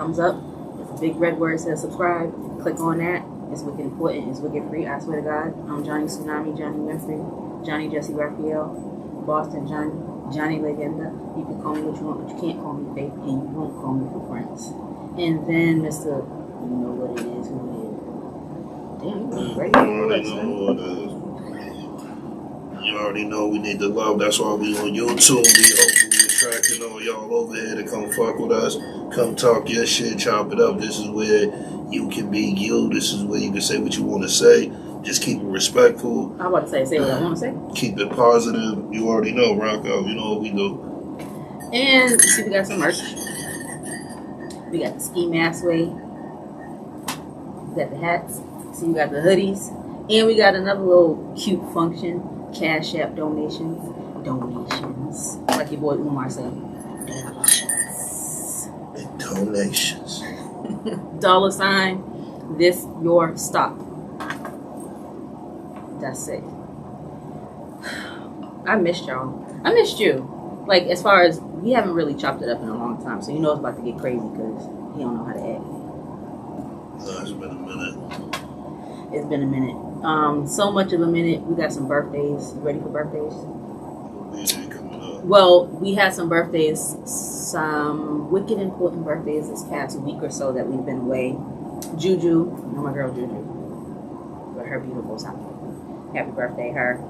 thumbs up. It's a big red word that says subscribe. Click on that. It's wicked important. It's wicked free. I swear to God. I'm Johnny Tsunami, Johnny Winfrey, Johnny Jesse Raphael, Boston Johnny, Johnny Legenda. You can call me what you want, but you can't call me fake, and you won't call me for friends. And then Mr. You know what it is, who it is. Damn, you great. You already know we need the love. That's why we on YouTube. We hopefully attracting all y'all over here to come fuck with us. Come talk your shit, chop it up. This is where you can be you. This is where you can say what you want to say. Just keep it respectful. I'm about to say what I want to say. Keep it positive. You already know, Rocco. You know what we do. And see, we got some merch. We got the ski mask way. We got the hats. See, we got the hoodies. And we got another little cute function. Cash App donations. Donations. Like your boy Umar said. Donations. $, thisyourstop. That's it. I missed y'all. I missed you. Like, as far as, we haven't really chopped it up in a long time, so you know it's about to get crazy because he don't know how to act. No, it's been a minute. It's been a minute. So much of a minute. We got some birthdays. You ready for birthdays? Coming up. Well, we had some birthdays, some wicked important birthdays this past week or so that we've been away. Juju, you know my girl Juju, with her beautiful self. Happy birthday, her.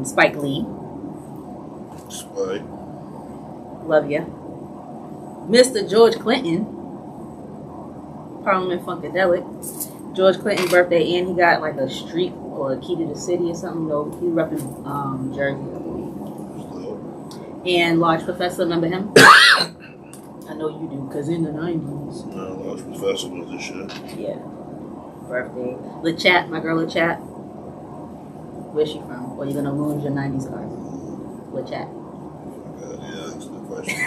Spike Lee. Spike. Love ya. Mr. George Clinton. Parliament Funkadelic. George Clinton's birthday, and he got like a street or a key to the city or something. You know, he repping Jersey, I believe. And Large Professor, remember him? I know you do, because in the 90s. No, Large Professor was this shit. Yeah. Birthday. LeChat, my girl LeChat. Where's she from? Or you gonna lose your 90s card? LeChat. Yeah, that's the question.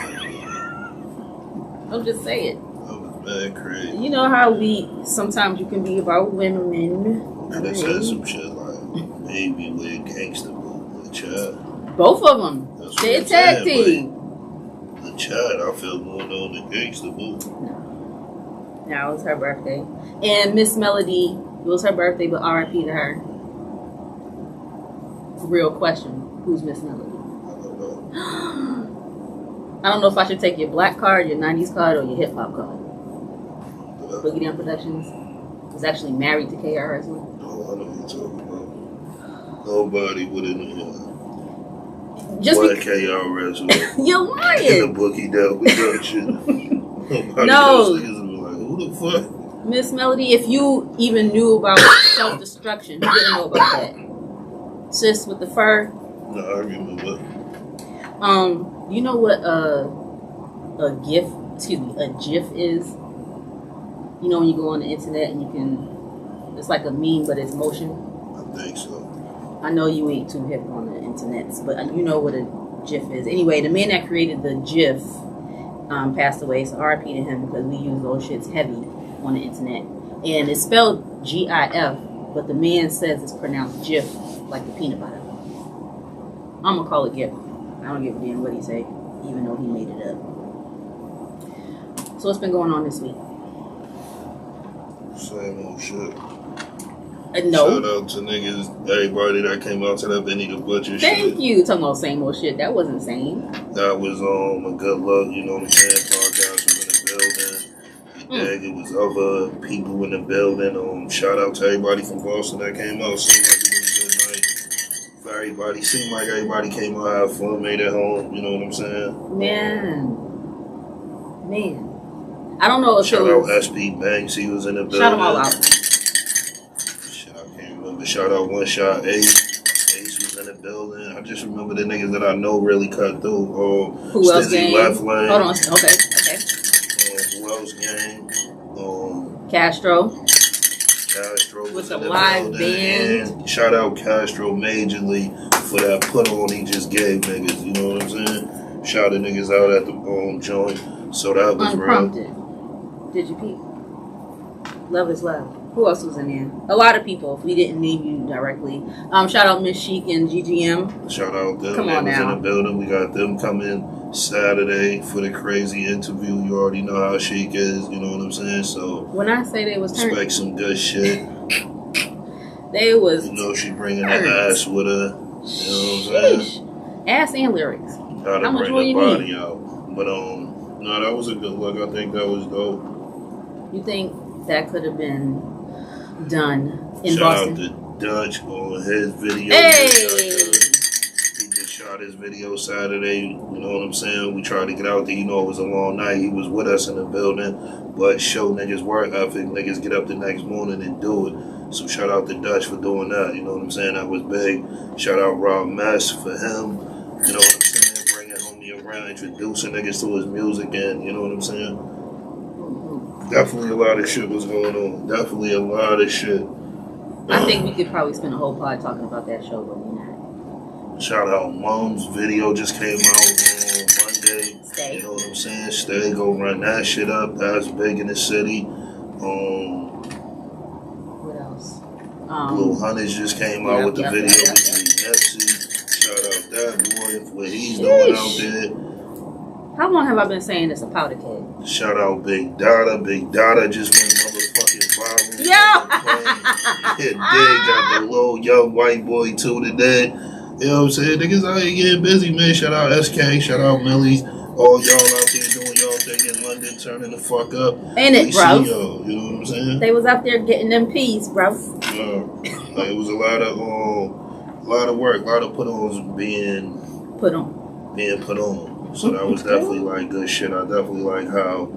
I'm just saying. That was bad crazy. You know how sometimes you can be about women. And they said some shit like, maybe we're gangster with LeChat. Both of them. They're a tag team. LeChat, I feel more known than gangster move. No, it was her birthday. And Miss Melody, it was her birthday, but RIP to her. Real question. Who's Miss Melody? I don't know. I don't know if I should take your black card, your 90s card, or your hip hop card. Boogie Down Productions was actually married to KRS One. Oh, I know what you're talking about. Nobody would have known. Just what KRS One. You're lying. In the Boogie Down Production. Nobody else niggas would be like, who the fuck? Miss Melody, if you even knew about self-destruction, you didn't know about that. Sis with the fur. No, I remember. You know what a GIF is? You know when you go on the internet and you can, it's like a meme, but it's motion. I think so. I know you ain't too hip on the internet, but you know what a GIF is. Anyway, the man that created the GIF passed away, so RIP to him because we use those shits heavy on the internet. And it's spelled GIF, but the man says it's pronounced GIF, like the peanut butter. I'm gonna call it GIF. I don't give a damn what he say, even though he made it up. So what's been going on this week? Same old shit. No. Shout out to niggas, everybody that came out to that Benny the Butcher shit. Thank you. Talking about same old shit. That wasn't same. That was a good luck, you know what I'm saying? Podcast was in the building. It was other people in the building. Shout out to everybody from Boston that came out. Seemed like it was a good night for everybody. Seemed like everybody came out, had fun, made it home. You know what I'm saying? Man. I don't know if shout out SP Banks, he was in the building. Shout them all out. Shit, I can't remember. Shout out One Shot Ace. Ace was in the building. I just remember the niggas that I know really cut through. Who else gang? Left Lane. Hold on. Okay. Who else gang? Castro was with in the the live building. band. And shout out Castro majorly for that put on he just gave niggas. You know what I'm saying? Shout the niggas out at the joint. So that was Unprompted. real. Did you peep? Love is love. Who else was in there? A lot of people. If we didn't name you directly. Shout out Miss Chic and GGM. Shout out them. Come they on was now. in the building. We got them coming Saturday for the crazy interview. You already know how Sheik is, you know what I'm saying? So when I say they was turned, expect some good shit. they was. You know she bringing that ass with her. You know what I'm saying? Ass and lyrics. Gotta How much bring more the you body need? out. But no, that was a good look. I think that was dope. You think that could have been done in Shout Boston? out to Dutch on his video. Hey! He just shot his video Saturday. You know what I'm saying? We tried to get out there. You know, it was a long night. He was with us in the building. But show niggas work ethic. Niggas get up the next morning and do it. So shout out to Dutch for doing that. You know what I'm saying? That was big. Shout out Rob Mess for him. You know what I'm saying? Bringing homie around, introducing niggas to his music, and you know what I'm saying? Definitely a lot of shit was going on. Definitely a lot of shit. I think we could probably spend a whole pod talking about that show, but we're not. Shout out Mom's video just came out on Monday. Stay. You know what I'm saying? Stay, go run that shit up. That's big in the city. What else? Blue Hunters just came out with the video with Nipsey. Shout out that boy for what he's doing out there. How long have I been saying this, a powder keg? Shout out Big Dada. Big Dada just went motherfucking viral. Yeah. Dig got the little young white boy too today. You know what I'm saying? Niggas out here getting busy, man. Shout out SK. Shout out Millie. All y'all out there doing y'all thing in London, turning the fuck up. Ain't it, bro? You know what I'm saying? They was out there getting them peas, bro. It was a lot of work, a lot of put-ons being put on. So that was definitely like good shit. I definitely like how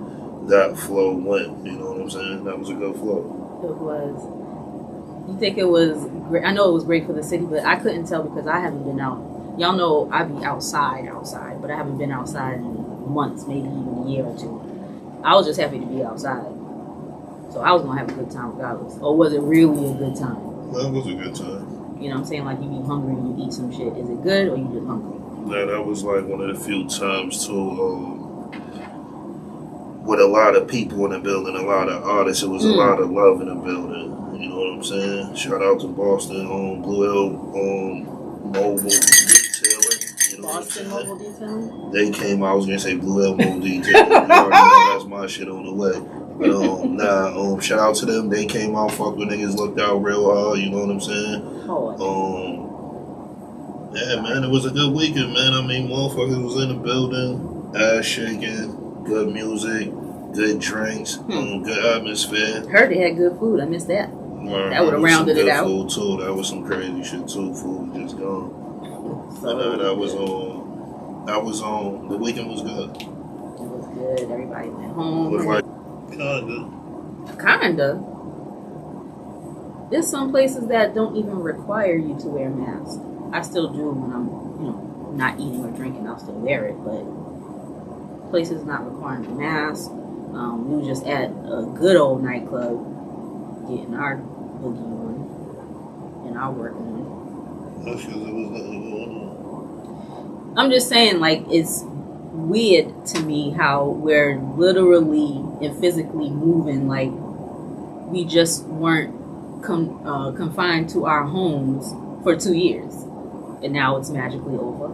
that flow went. You know what I'm saying? That was a good flow. It was. You think it was great? I know it was great for the city, but I couldn't tell because I haven't been out. Y'all know I be outside, but I haven't been outside in months, maybe even a year or two. I was just happy to be outside. So I was going to have a good time regardless. Or was it really a good time? That was a good time. You know what I'm saying? Like you be hungry and you eat some shit. Is it good or you just hungry? Yeah, that was like one of the few times too, with a lot of people in the building, a lot of artists. It was a lot of love in the building. You know what I'm saying? Shout out to Boston on Blue Hill Mobile Detailing. You know Boston Mobile Detailing? They came out. I was gonna say Blue Hill Mobile Detailing. You already know that's my shit on the way. But shout out to them. They came out, fucked with niggas, looked out real hard. You know what I'm saying? Yeah, man, it was a good weekend, man. I mean, motherfuckers was in the building, ass shaking, good music, good drinks, good atmosphere. Heard they had good food. I missed that. That would have rounded it out. Food too. That was some crazy shit too. Food just gone. So that was on. The weekend was good. It was good. Everybody went home. Looked like Kinda. There's some places that don't even require you to wear masks. I still do when I'm, not eating or drinking. I'll still wear it, but places not requiring a mask. We were just at a good old nightclub, getting our boogie on and our work on. that's because there was nothing going on. I'm just saying, like, it's weird to me how we're literally and physically moving like we just weren't confined to our homes for 2 years. And now it's magically over.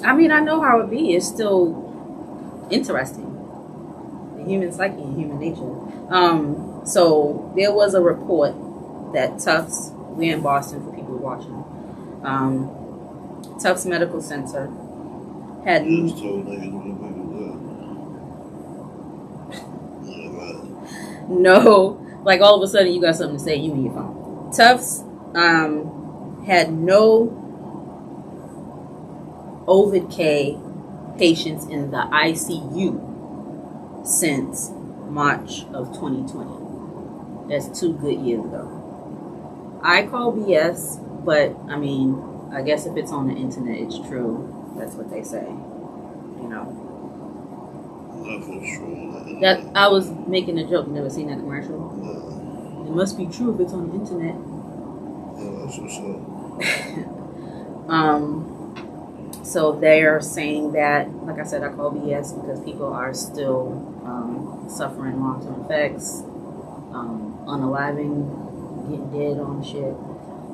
I mean, I know how it be. It's still interesting. The human psyche and human nature. So there was a report that Tufts, we're in Boston for people watching, Tufts Medical Center had... No, like all of a sudden you got something to say, you and your phone. Tufts had no COVID-K patients in the ICU since March of 2020. That's 2 good years ago. I call BS, but I mean, I guess if it's on the internet, it's true. That's what they say. You know. Nothing's true. That I was making a joke. You never seen that commercial? No. It must be true if it's on the internet. Yeah, that's what's up. So they're saying that, like I said, I call BS because people are still suffering long-term effects, unaliving, getting dead on shit.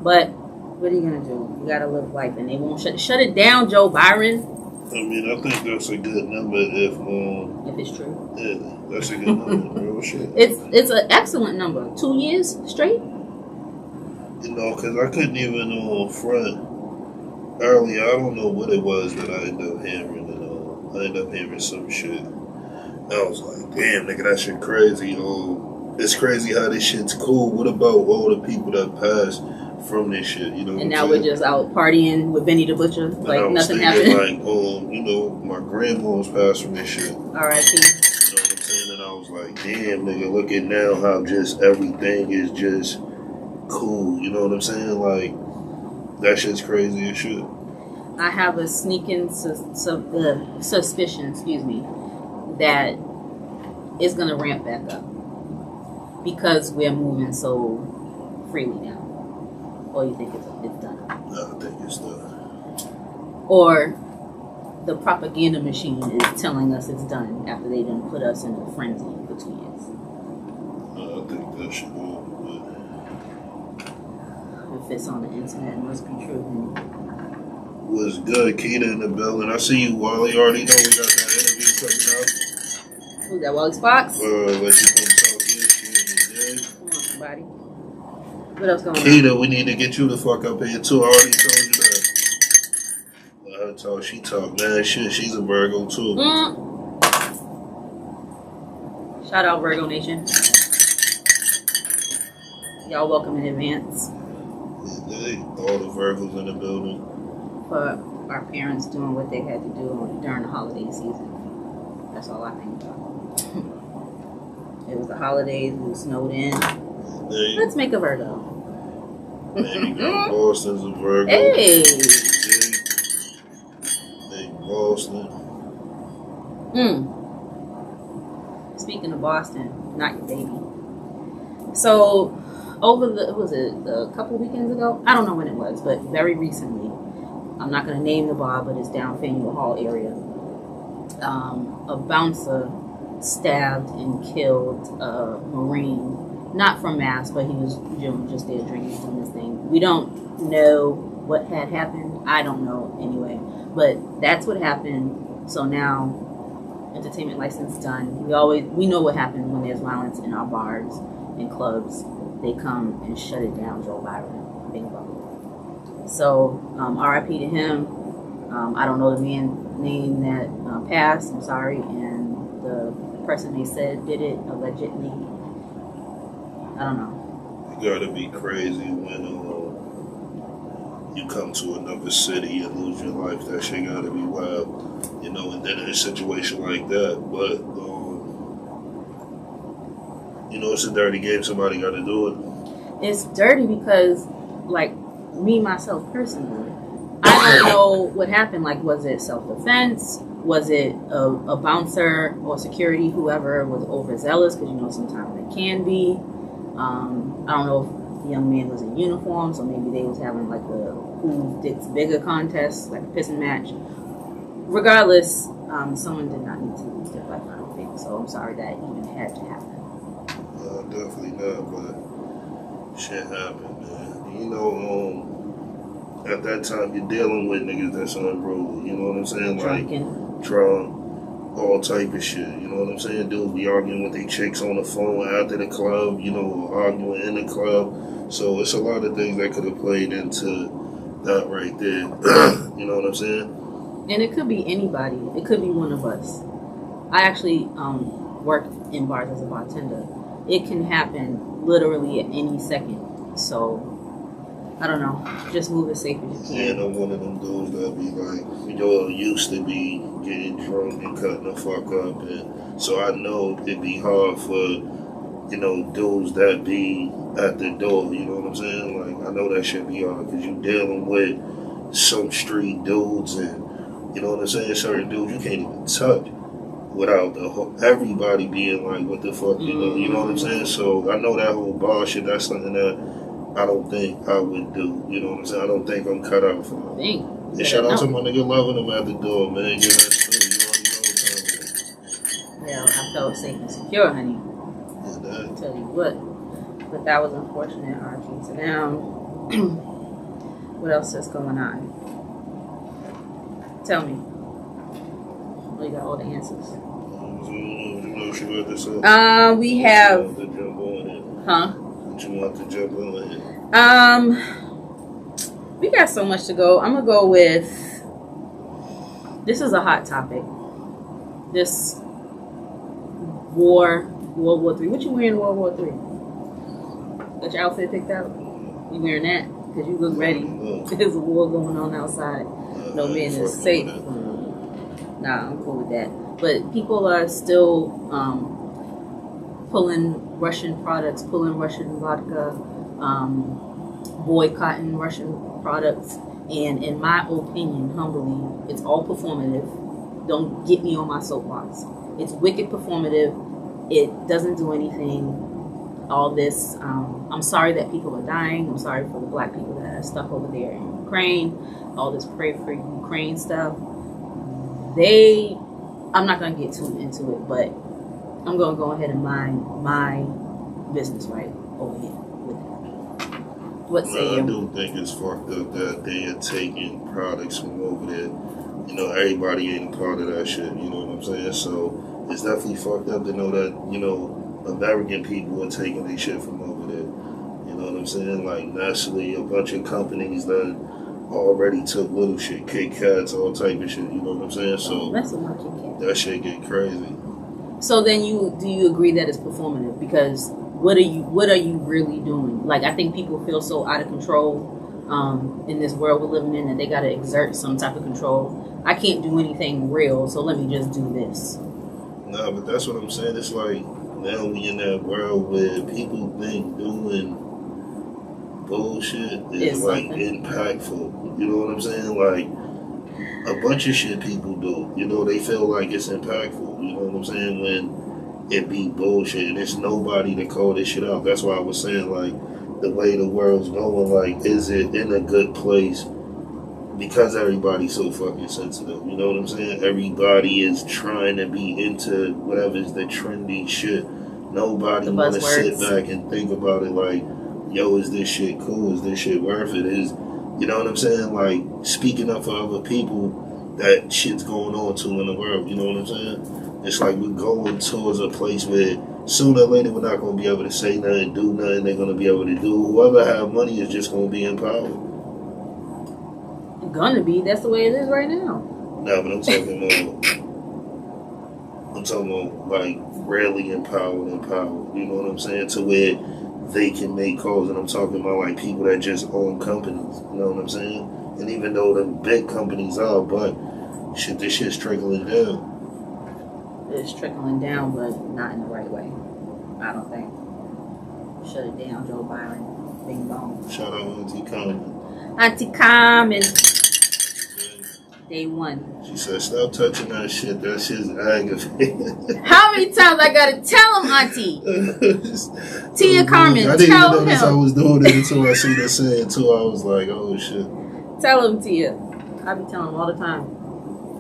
But what are you gonna do? You gotta live life, and they won't shut it down, Joe Byron. I mean, I think that's a good number if it's true. Yeah, that's a good number. Real shit. It's an excellent number. 2 years straight. You know, because I couldn't even front earlier. I don't know what it was that I ended up hearing. I ended up hearing some shit. I was like, damn, nigga, that shit crazy. It's crazy how this shit's cool. What about all the people that passed from this shit? You know. And now we're just out partying with Benny the Butcher, like nothing happened. Like, you know, my grandma's passed from this shit. R.I.P. You know what I'm saying? And I was like, damn, nigga, look at now how just everything is just cool. You know what I'm saying? Like, that shit's crazy as shit. I have a sneaking suspicion, that it's gonna ramp back up because we're moving so freely now. Or you think it's done? No, I think it's done. Or the propaganda machine is telling us it's done after they done put us in a frenzy for 2 years. I think that shit will. If it's on the internet, it must be true. Was good, Keita in the building. I see you, Wally. You already know we got that interview coming out. Who's that, Wally Sparks? Let you come talk your shit. Come on, somebody. What else going on? Keita, we need to get you the fuck up here too. I already told you that. Let her talk. She talk mad shit. She's a Virgo too. Shout out Virgo Nation. Y'all welcome in advance. All the Virgos in the building. For our parents doing what they had to do during the holiday season. That's all I think about. It was the holidays, we were snowed in. Let's make a Virgo. Maybe Boston's a Virgo. Hey! Hey, Boston. Speaking of Boston, not your baby. So, over a couple weekends ago? I don't know when it was, but very recently. I'm not going to name the bar, but it's down Faneuil Hall area. A bouncer stabbed and killed a Marine, not from Mass, but he was just there drinking, doing his thing. We don't know what had happened. I don't know anyway, but that's what happened. So now, entertainment license done. We know what happens when there's violence in our bars and clubs. They come and shut it down. Joe Byron, bingo. So, R.I.P. to him. I don't know the man's name that passed. I'm sorry. And the person they said did it allegedly. I don't know. You gotta be crazy when you come to another city and lose your life. That shit gotta be wild. You know, and then in a situation like that. But, you know, it's a dirty game. Somebody gotta do it. It's dirty because, like, me, myself, personally, I don't know what happened. Like, was it self-defense? Was it a bouncer or security, whoever was overzealous? Because, you know, sometimes it can be. I don't know if the young man was in uniform, so maybe they was having, like, a who dick's bigger contest, like a pissing match. Regardless, someone did not need to lose their life, I don't think. So I'm sorry that even had to happen. Definitely not, but shit happened, man. You know, at that time, you're dealing with niggas that's unruly. You know what I'm saying? Like, drunk, all type of shit. You know what I'm saying? Dudes be arguing with their chicks on the phone after the club, you know, arguing in the club. So it's a lot of things that could have played into that right there. You know what I'm saying? And it could be anybody. It could be one of us. I actually worked in bars as a bartender. It can happen literally at any second. So, I don't know. Just move as safe as you can. Yeah, and I'm one of them dudes that be like, you know, used to be getting drunk and cutting the fuck up. And so I know it'd be hard for, you know, dudes that be at the door. You know what I'm saying? Like, I know that shit be hard because you dealing with some street dudes and, you know what I'm saying? Certain dudes you can't even touch without everybody being like, what the fuck, you know what I'm saying? So I know that whole bar shit, that's something that I don't think I would do. You know what I'm saying? I don't think I'm cut out for it. And shout out to my nigga loving him at the door, man. Yeah, that's true. You already know what time it is. Well, I felt safe and secure, honey. Yeah, that. I'll tell you what. But that was unfortunate, Archie. So now, what else is going on? Tell me. Oh, you got all the answers. You know what you got this up? We have. What you want to jump on here? Huh? What you want to jump on here? We got so much to go. I'm gonna go with. This is a hot topic. This World War III. What you wearing in World War III? Got your outfit picked out? You wearing that? Because you look ready. There's a war going on outside. No man is safe. Nah, I'm cool with that. But people are still pulling Russian products, pulling Russian vodka, boycotting Russian products. And in my opinion, humbly, it's all performative. Don't get me on my soapbox. It's wicked performative. It doesn't do anything. All this, I'm sorry that people are dying. I'm sorry for the black people that are stuck over there in Ukraine. All this pray for Ukraine stuff. I'm not going to get too into it, but I'm going to go ahead and mind my business right over here with that. What say you? I do think it's fucked up that they are taking products from over there. You know, everybody ain't a part of that shit, you know what I'm saying? So it's definitely fucked up to know that, you know, American people are taking their shit from over there. You know what I'm saying? Like, naturally, a bunch of companies that already took little shit, Kit Kats, all type of shit, you know what I'm saying? So that's a Kit Kat. That shit get crazy. So then do you agree that it's performative? Because what are you really doing? Like, I think people feel so out of control in this world we're living in that they got to exert some type of control. I can't do anything real, so let me just do this. No, but that's what I'm saying. It's like now we in that world where people think doing bullshit is like impactful. You know what I'm saying? Like a bunch of shit people do. You know, they feel like it's impactful. You know what I'm saying? When it be bullshit and it's nobody to call this shit out. That's why I was saying, like, the way the world's going, like, is it in a good place? Because everybody's so fucking sensitive. You know what I'm saying? Everybody is trying to be into whatever's the trendy shit. Nobody want to sit back and think about it like, yo, is this shit cool? Is this shit worth it? You know what I'm saying? Like, speaking up for other people that shit's going on too in the world. You know what I'm saying? It's like we're going towards a place where sooner or later we're not going to be able to say nothing, do nothing. They're going to be able to do. Whoever have money is just going to be in power. Gonna be. That's the way it is right now. No, but I'm talking about like really empowered. You know what I'm saying? To where they can make calls, and I'm talking about like people that just own companies. You know what I'm saying? And even though the big companies are, but this shit's trickling down. It's trickling down, but not in the right way. I don't think. Shut it down, Joe Byron. Bing bong. Shout out Auntie Carmen. Auntie Carmen. Day one. She said, stop touching that shit. That shit's aggravating. How many times I gotta tell him, Auntie? Tia Carmen, I didn't tell even notice him. I was doing it until I seen her say it too. I was like, oh shit. Tell him, Tia. I be telling him all the time.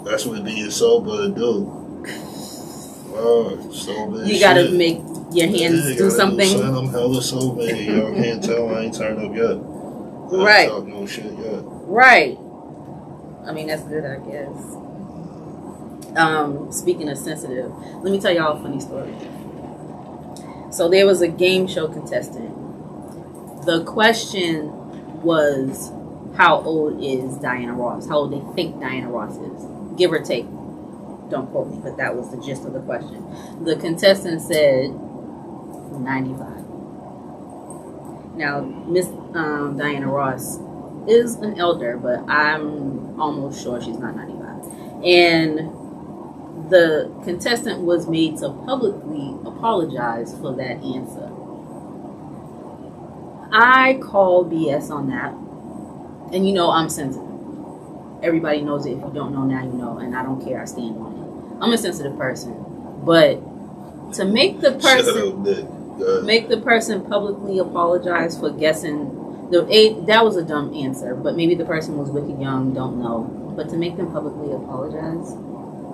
That's what being sober do. Oh, sober. You gotta make your hands do something. I'm hella sober. Y'all can't tell I ain't turned up yet. Right. I ain't talk no shit yet. Right. I mean, that's good, I guess. Speaking of sensitive, let me tell y'all a funny story. So there was a game show contestant. The question was, how old is Diana Ross? How old they think Diana Ross is? Give or take. Don't quote me, but that was the gist of the question. The contestant said 95. Now, Miss Diana Ross is an elder, but I'm almost sure she's not 95. And the contestant was made to publicly apologize for that answer. I call BS on that. And you know I'm sensitive. Everybody knows it. If you don't know now, you know. And I don't care. I stand on it. I'm a sensitive person. But to make the person publicly apologize for guessing that was a dumb answer, but maybe the person was wicked young, don't know. But to make them publicly apologize,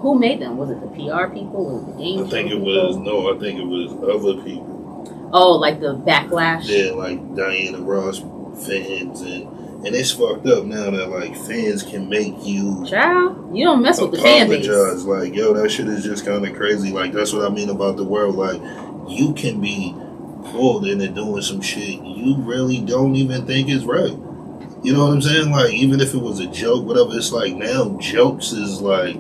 who made them? Was it the PR people? Was it the game show people? I think it was other people. Oh, like the backlash? Yeah, like Diana Ross fans and And it's fucked up now that like fans can make you Child, you don't mess with the fan base. apologize. Like, yo, that shit is just kind of crazy. Like, that's what I mean about the world. Like, you can be pulled into doing some shit you really don't even think is right. You know what I'm saying? Like, even if it was a joke, whatever, it's like now jokes is like,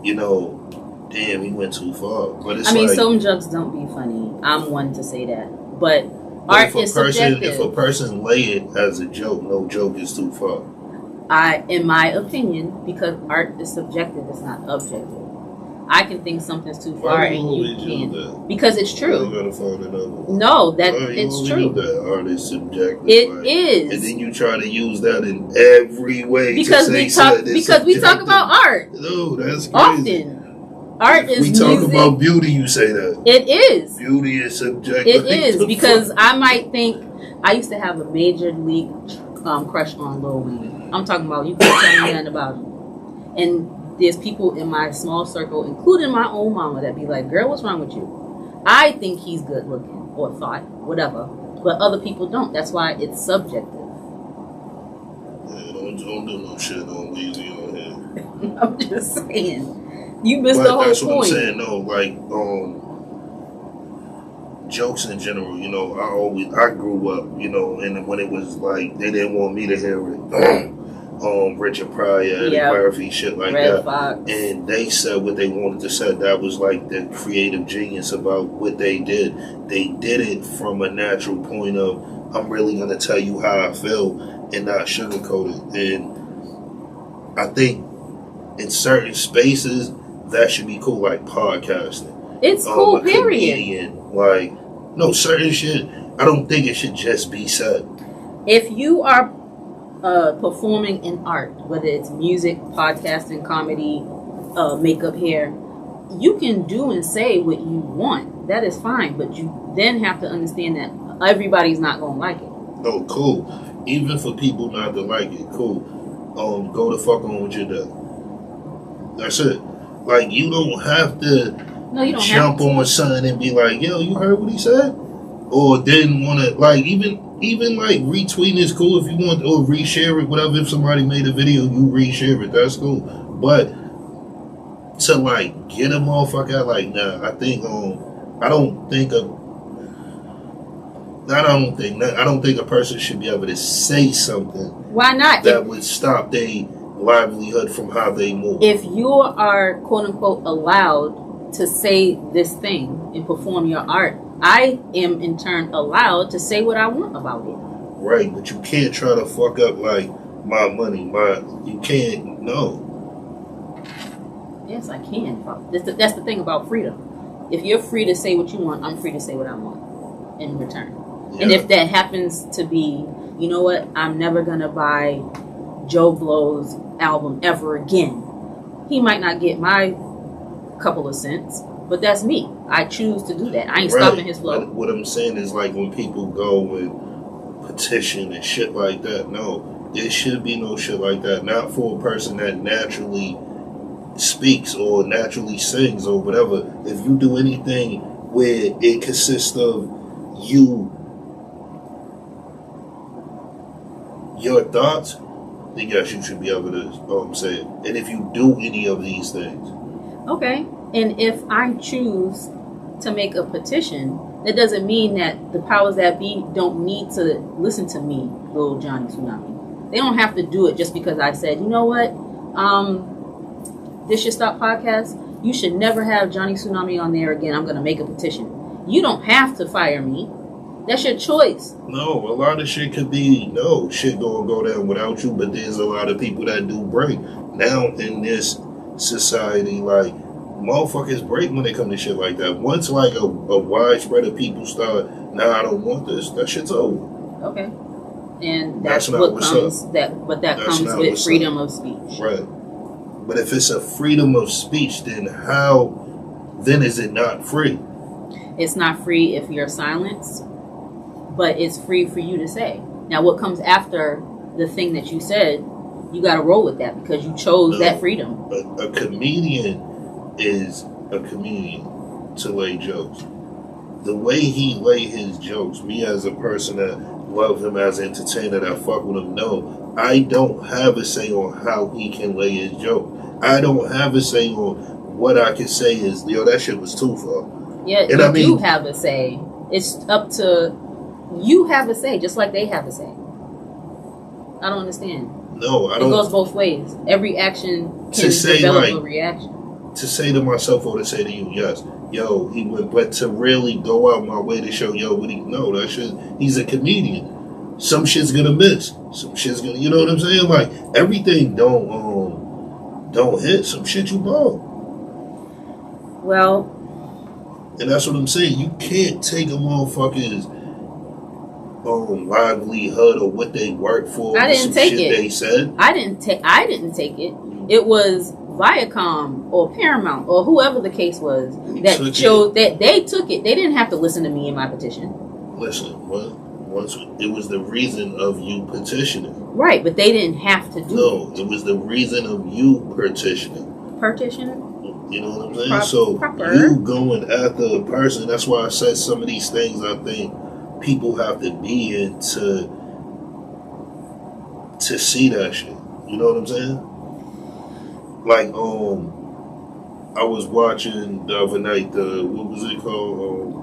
you know, damn, he went too far. But it's like, some jokes don't be funny. I'm one to say that. But art is subjective. If a person lay it as a joke, no joke is too far. In my opinion, because art is subjective, it's not objective. I can think something's too far and you can't. Because it's true. You gotta find another one. No, it's true. That art is subjective. It is. And then you try to use that in every way because we talk about art. No, that's crazy. Often. Art is music. We talk about beauty, you say that. It is. Beauty is subjective. It is, because I might think, I used to have a major league crush on Lil Wayne. I'm talking about, you can't tell me nothing about him. And there's people in my small circle, including my own mama, that be like, girl, what's wrong with you? I think he's good looking, or thought, whatever. But other people don't. That's why it's subjective. Yeah, don't do no shit on Weezy on here. I'm just saying. You missed the whole point. That's what I'm saying. No, like, jokes in general, you know, I grew up, you know, and when it was like, they didn't want me to hear it. Richard Pryor, Eddie Murphy, shit like Red that. Fox. And they said what they wanted to say. That was like the creative genius about what they did. They did it from a natural point of, I'm really going to tell you how I feel and not sugarcoat it. And I think in certain spaces, that should be cool, like podcasting. It's cool, period. Comedian, like, no, certain shit, I don't think it should just be said. If you are performing in art, whether it's music, podcasting, comedy, makeup, hair, you can do and say what you want. That is fine, but you then have to understand that everybody's not going to like it. No, cool. Even for people not to like it, cool. Go the fuck on with your day. That's it. Like, you don't have to jump on something and be like, yo, you heard what he said? Or didn't want to, like, even like retweeting is cool if you want, or reshare it, whatever. If somebody made a video, you reshare it, that's cool. But to like get a motherfucker out, like, nah, I don't think a person should be able to say something. Why not? That would stop their livelihood from how they move. If you are quote unquote allowed to say this thing and perform your art, I am in turn allowed to say what I want about it. Right, but you can't try to fuck up like my money. You can't. No. Yes, I can. That's the thing about freedom. If you're free to say what you want, I'm free to say what I want in return. Yeah. And if that happens to be, you know what, I'm never gonna buy Joe Blow's album ever again. He might not get my couple of cents, but that's me. I choose to do that. I ain't stopping his flow. But what I'm saying is, like, when people go and petition and shit like that, no, there should be no shit like that. Not for a person that naturally speaks or naturally sings or whatever. If you do anything where it consists of your thoughts, then yes, you should be able to say it. And if you do any of these things. Okay. And if I choose to make a petition, that doesn't mean that the powers that be don't need to listen to me, little Johnny Tsunami. They don't have to do it just because I said, you know what, This Your Stop podcast, you should never have Johnny Tsunami on there again. I'm going to make a petition. You don't have to fire me. That's your choice. No, a lot of shit could be, shit gonna go down without you, but there's a lot of people that do break. Now in this society, like, motherfuckers break when they come to shit like that. Once like a widespread of people start, I don't want this, that shit's over. Okay. And that's what comes comes with freedom of speech. Right. But if it's a freedom of speech, then is it not free? It's not free if you're silenced, but it's free for you to say. Now what comes after the thing that you said, you gotta roll with that because you chose that freedom. A comedian is a comedian to lay jokes. The way he lay his jokes, me as a person that love him as an entertainer, that fuck with him, I don't have a say on how he can lay his joke. I don't have a say on what I can say is, yo, that shit was too far. Yeah, and you do have a say. It's up to you have a say, just like they have a say. I don't understand. No, I don't. It goes both ways. Every action can develop a reaction. To say to myself or to say to you, yes, yo, he went, but to really go out my way to show, yo, what he, no, that shit, he's a comedian. Some shit's gonna miss. Some shit's gonna, you know what I'm saying? Like, everything don't hit. Some shit you bomb. Well. And that's what I'm saying. You can't take a motherfucker's livelihood or what they work for. I didn't take it. They said. I didn't take it. It was Viacom or Paramount or whoever the case was that showed that they took it. They didn't have to listen to me in my petition. Listen, once it was the reason of you petitioning. Right, but they didn't have to do it. No, it was the reason of you petitioning. Petitioning? You know what I'm saying? Proper. You going after a person. That's why I said some of these things I think people have to be in to see that shit. You know what I'm saying? Like, I was watching the other night what was it called?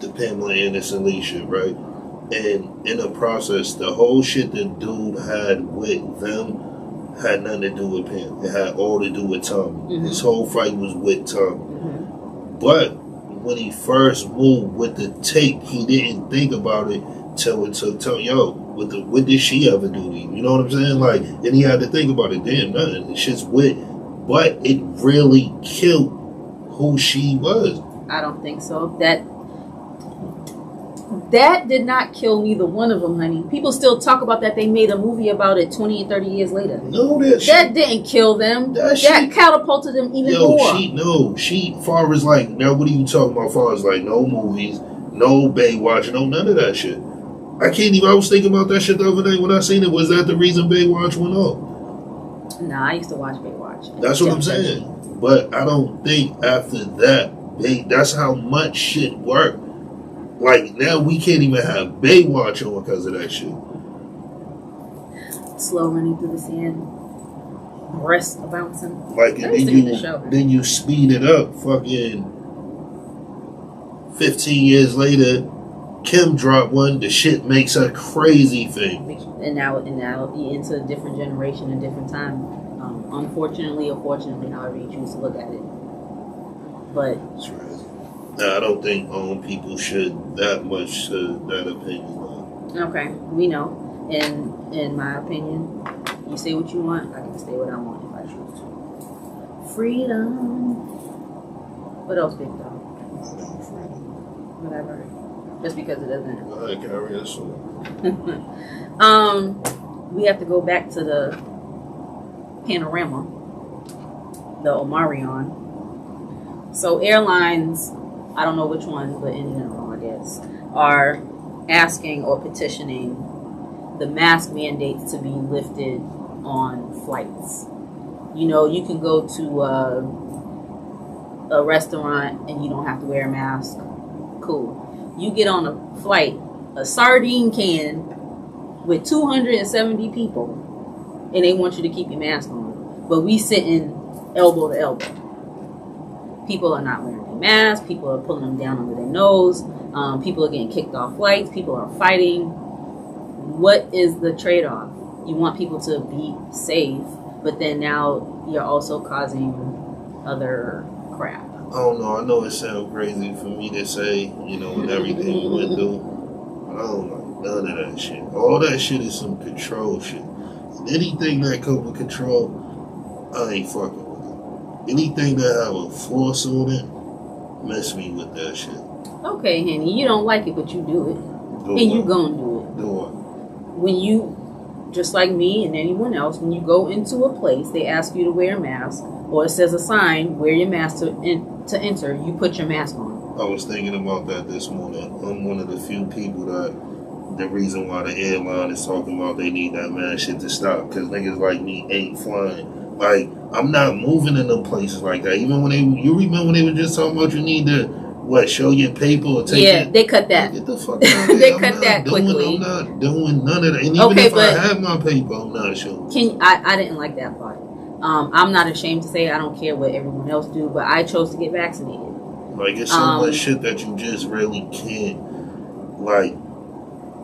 The Pamela Anderson Lee shit, right? And in the process, the whole shit the dude had with them had nothing to do with Pam. It had all to do with Tommy. Mm-hmm. His whole fight was with Tommy. Mm-hmm. But when he first moved with the tape, he didn't think about it till it took Tommy. Yo, what did she ever do to you? You know what I'm saying? Like, and he had to think about it. Damn, nothing. The shit's wit. But it really killed who she was. I don't think so. That did not kill neither one of them, honey. People still talk about that. They made a movie about it 20 and 30 years later. No, that didn't kill them. That catapulted them even more. She, far as like, now what are you talking about? Far as like, no movies, no Baywatch, no none of that shit. I was thinking about that shit the other day when I seen it. Was that the reason Baywatch went off? Nah, I used to watch Baywatch. That's what I'm saying. But I don't think after that, that's how much shit worked. Like, now we can't even have Baywatch on because of that shit. Slow running through the sand. Breasts bouncing. Like, and then you speed it up. Fucking 15 years later, Kim dropped one. The shit makes a crazy thing. And now into a different generation, a different time. Unfortunately or fortunately, however you choose to look at it. But... That's right. Now, I don't think people should that much that opinion. Okay, we know. In my opinion, you say what you want, I can say what I want if I choose to. Freedom. What else, big dog? Freedom. Whatever. Just because it doesn't. Go ahead, carry us on. We have to go back to the panorama, the Omarion. So airlines, I don't know which ones, but in general, I guess, are asking or petitioning the mask mandates to be lifted on flights. You know, you can go to a restaurant and you don't have to wear a mask. Cool. You get on a flight, a sardine can with 270 people, and they want you to keep your mask on. But we sitting elbow to elbow. People are not wearing their masks. People are pulling them down under their nose. People are getting kicked off flights. People are fighting. What is the trade-off? You want people to be safe, but then now you're also causing other crap. I don't know. I know it sounds crazy for me to say, you know, with everything we went through. I don't like none of that shit. All that shit is some control shit. Anything that comes with control, I ain't fucking with it. Anything that have a force on it, mess me with that shit. Okay, Henny, you don't like it, but you do it. You gonna do it. Do what? When you, just like me and anyone else, when you go into a place, they ask you to wear a mask, or it says a sign, wear your mask to enter, you put your mask on. I was thinking about that this morning. I'm one of the few people that the reason why the airline is talking about they need that mask shit to stop, because niggas like me ain't flying. Like, I'm not moving in them places like that. Even when you remember when they were just talking about you need to what, show your paper or take Yeah, it? they cut that. Get the fuck out of They here. cut that quickly. I'm not doing none of that. And even Okay, if I but have my paper, I'm not showing. I didn't like that part. I'm not ashamed to say I don't care what everyone else do, but I chose to get vaccinated. Like, it's so much shit that you just really can't, like,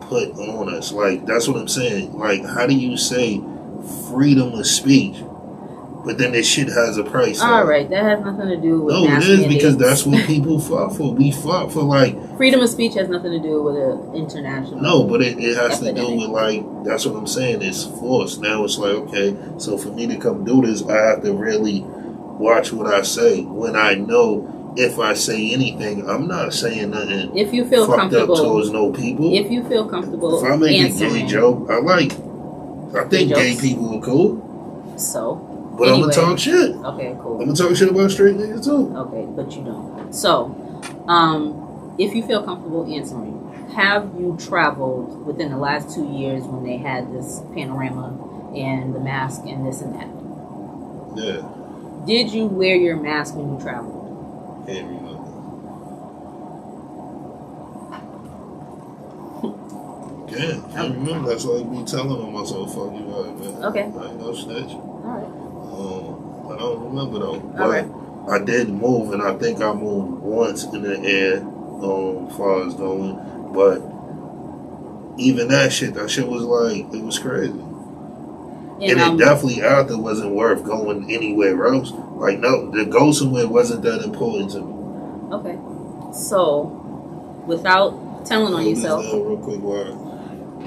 put on us. Like, that's what I'm saying. Like, how do you say freedom of speech, but then this shit has a price? All right, that has nothing to do with no, it is mandates. because that's what people fought for. We fought for, like, freedom of speech has nothing to do with an international. No, but it has epidemic. to do with, like, that's what I'm saying. It's forced. Now it's like, okay, so for me to come do this, I have to really watch what I say. When I know if I say anything, I'm not saying nothing. If you feel fucked comfortable up towards no people. If you feel comfortable, if I make a gay joke, I think gay people are cool. So, but anyway, I'm gonna talk shit. Okay, cool. I'm gonna talk shit about straight niggas too. Okay, but you don't. So, if you feel comfortable answering, have you traveled within the last 2 years when they had this panorama and the mask and this and that? Yeah. Did you wear your mask when you traveled? Can't remember. Can't remember. That's why I be telling on myself, fuck you up, man. Okay. I ain't no snitch. Alright. I don't remember though. But Alright. I did move, and I think I moved once in the air, as far as going. But even that shit was like, it was crazy. And it definitely after wasn't worth going anywhere else. Like, no, to go somewhere wasn't that important to me. Okay. So, without telling on yourself, real quick,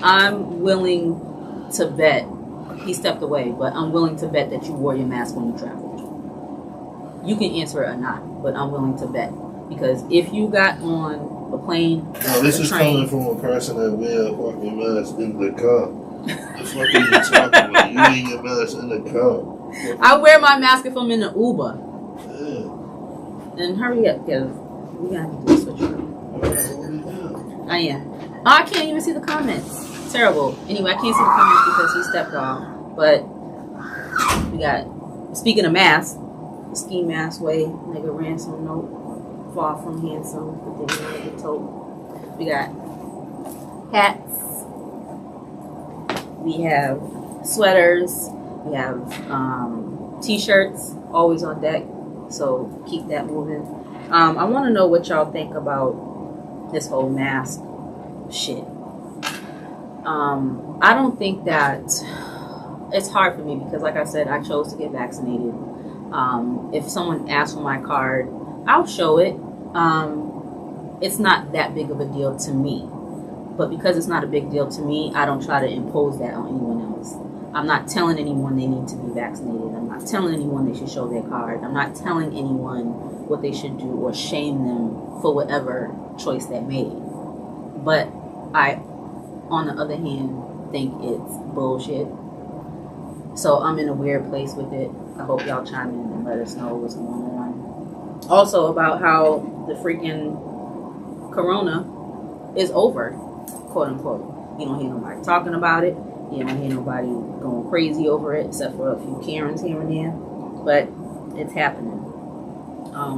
I'm willing to bet, he stepped away, but I'm willing to bet that you wore your mask when you traveled. You can answer it or not, but I'm willing to bet. Because if you got on a plane, no, this is coming from a person that wear a fucking mask in the car. The fuck are you talking about? You wear your mask in the car. I wear my mask if I'm in the Uber. Yeah. Then hurry up, because we gotta do this with you. I am. Oh, I can't even see the comments. Terrible. Anyway, I can't see the comments because he stepped off. But we got, speaking of masks, ski mask way, nigga ransom note, far from handsome, but then you want to get told. We got hats. We have sweaters. We have t-shirts, always on deck. So keep that moving. I want to know what y'all think about this whole mask shit. I don't think that it's hard for me because, like I said, I chose to get vaccinated. If someone asks for my card, I'll show it. It's not that big of a deal to me. But because it's not a big deal to me, I don't try to impose that on anyone else. I'm not telling anyone they need to be vaccinated. I'm not telling anyone they should show their card. I'm not telling anyone what they should do or shame them for whatever choice they made. But I, on the other hand, think it's bullshit. So I'm in a weird place with it. I hope y'all chime in and let us know what's going on. Also about how the freaking corona is over, quote unquote. You don't hear nobody talking about it. You don't hear nobody going crazy over it, except for a few Karens here and there. But it's happening.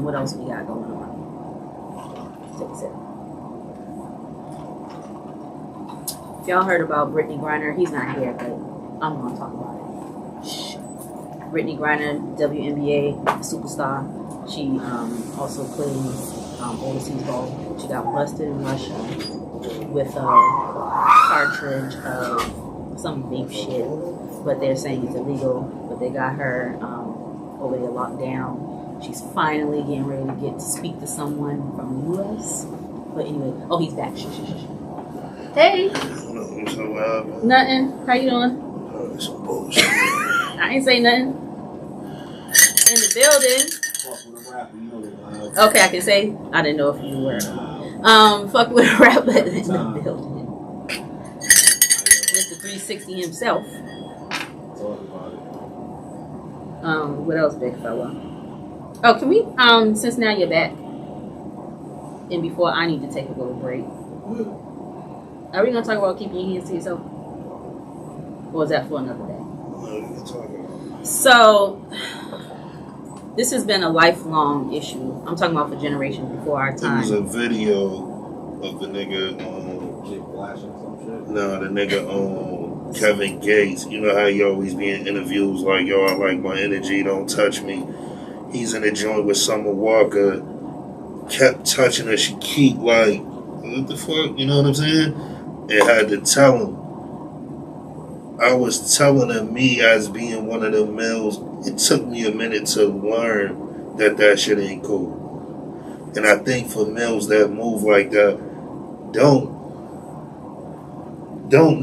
What else we got going on? Take a sip. If y'all heard about Brittany Griner, he's not here, but I'm going to talk about it. Shh. Brittany Griner, WNBA superstar. She also plays overseas ball. She got busted in Russia with a cartridge of some vape shit, but they're saying it's illegal. But they got her over there locked down. She's finally getting ready to get to speak to someone from the U.S. But anyway, oh, he's back. Shh. Hey. What's so loud, man? Nothing. How you doing? Some bullshit. I ain't say nothing. In the building. Okay, I can say. I didn't know if you were. Fuck with a rapper in the building. Mr. 360 himself. What else, big fella? Oh, can we, since now you're back, and before I need to take a little break, are we going to talk about keeping your hands to yourself? Or is that for another day? So, this has been a lifelong issue. I'm talking about for generations before our time. There was a video of the nigga the nigga Kevin Gates. You know how he always be in interviews like, yo, I like my energy, don't touch me. He's in a joint with Summer Walker, kept touching her, she keep like, what the fuck, you know what I'm saying? And had to tell him. I was telling him, me as being one of the males, it took me a minute to learn that shit ain't cool. And I think for males that move like that, don't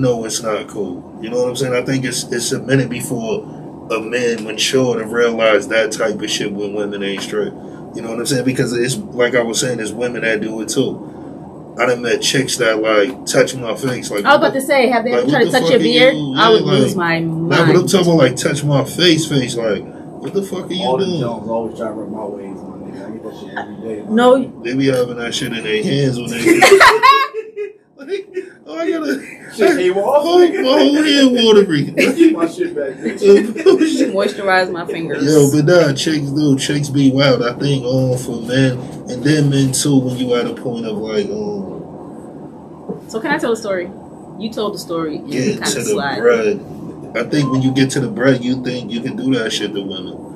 know it's not cool. You know what I'm saying? I think it's a minute before a man mature to realize that type of shit with women ain't straight. You know what I'm saying? Because it's like I was saying, there's women that do it too. I done met chicks that like touch my face. Like, I was about to say, have they ever tried to touch your beard? I would lose my mind. Nah, but I'm talking about like touch my face. Like, what the fuck are you all doing? All the Jones always try to rub my ways, my nigga. I get that shit every day. No, they be having that shit in their hands when they. Like, oh, I gotta. Shit came off. My whole hand watery. Keep my shit back, bitch. moisturize my fingers. Yo, but nah, chicks be wild. I think for men and then men too. When you at a point of like So can I tell a story? You told the story and you get kind to of the slide. bread. I think when you get to the bread, you think you can do that shit to women.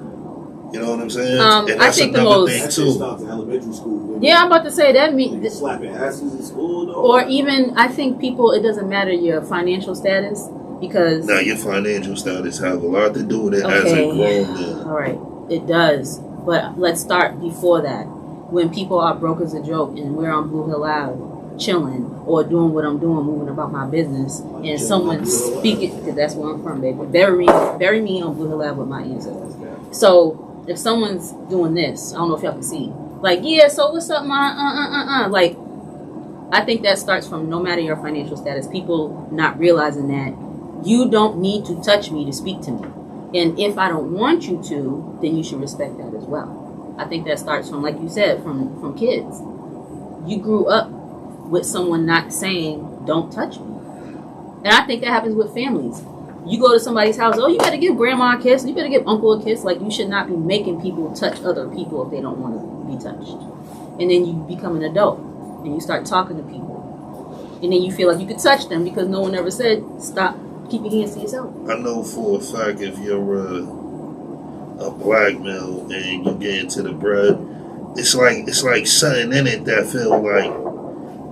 You know what I'm saying? And I that's think the another most. thing That shit too. stops in elementary school. Yeah, I'm about to say that Niggas slapping asses in school, though. or even I think people. It doesn't matter your financial status because. Now your financial status have a lot to do with it as a grown man. All right, it does. But let's start before that. When people are broke as a joke and we're on Blue Hill Ave chilling or doing what I'm doing, moving about my business, and someone speaking, because that's where I'm from, baby. Bury me on Blue Hill Ave with my ancestors. So if someone's doing this, I don't know if y'all can see, like, yeah, so what's up, ma? Like, I think that starts from no matter your financial status, people not realizing that you don't need to touch me to speak to me. And if I don't want you to, then you should respect that as well. I think that starts from, like you said, from kids. You grew up with someone not saying, don't touch me. And I think that happens with families. You go to somebody's house, oh, you better give grandma a kiss, you better give uncle a kiss. Like, you should not be making people touch other people if they don't want to be touched. And then you become an adult and you start talking to people. And then you feel like you could touch them because no one ever said, stop, keep your hands to yourself. I know for a fact if you're a black male and you get into the bread, it's like something in it that feel like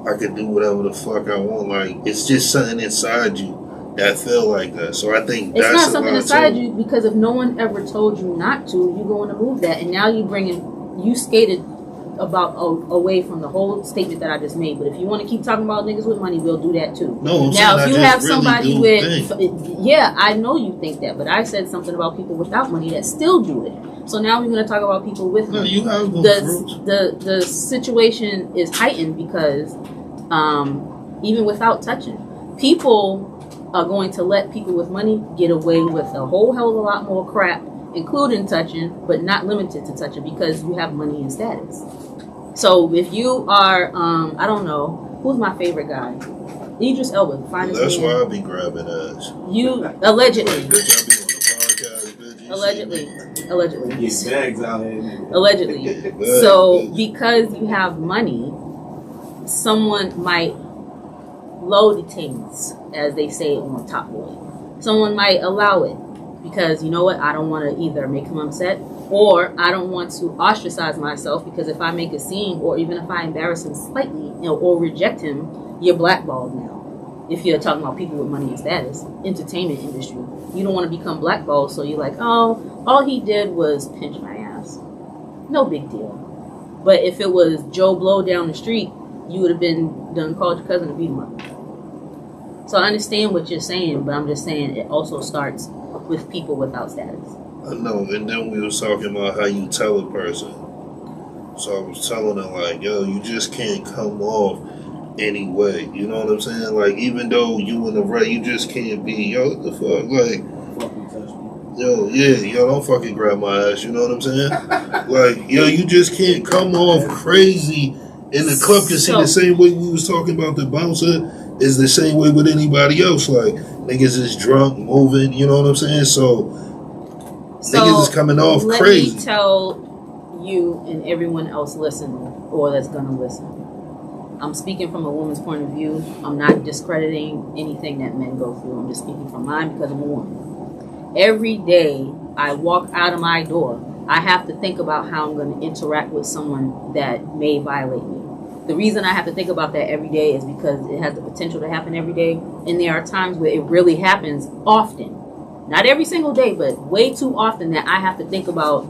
I could do whatever the fuck I want. Like, it's just something inside you that feel like that. So I think it's that's not something inside too. you because if no one ever told you not to, you're going to move that. And now you skated about away from the whole statement that I just made. But if you want to keep talking about niggas with money, we'll do that too. No, I'm now, if saying you I have just somebody really with, yeah, I know you think that, but I said something about people without money that still do it. So now we're going to talk about people with money. No, you have the situation is heightened because even without touching, people are going to let people with money get away with a whole hell of a lot more crap, including touching, but not limited to touching because you have money and status. So if you are, I don't know, who's my favorite guy? Idris Elba, finest That's man. why I be grabbing ass. You allegedly. Bitch, I be on the podcast, bitch. You Allegedly. Get bags out here. Allegedly. So because you have money, someone might load the things, as they say on Top Boy. Someone might allow it because, you know what, I don't want to either make him upset or I don't want to ostracize myself because if I make a scene or even if I embarrass him slightly, or reject him, you're blackballed now. If you're talking about people with money and status, entertainment industry, you don't want to become blackballed, so you're like, oh, all he did was pinch my ass. No big deal. But if it was Joe Blow down the street, you would have done called your cousin to beat him up. So I understand what you're saying, but I'm just saying it also starts with people without status. I know, and then we was talking about how you tell a person. So I was telling her, like, yo, you just can't come off any way. You know what I'm saying? Like, even though you in the right, you just can't be, yo, what the fuck? Like, Fucking touch me. yo, yeah, yo, don't fucking grab my ass. You know what I'm saying? Like, yo, you just can't come off crazy in the club. Cause see, the same way we was talking about the bouncer is the same way with anybody else. Like, niggas is drunk, moving, you know what I'm saying? So, So niggas is coming off let crazy. me tell you and everyone else listening, or that's gonna listen. I'm speaking from a woman's point of view. I'm not discrediting anything that men go through. I'm just speaking from mine because I'm a woman. Every day I walk out of my door, I have to think about how I'm going to interact with someone that may violate me. The reason I have to think about that every day is because it has the potential to happen every day. And there are times where it really happens often. Not every single day, but way too often that I have to think about,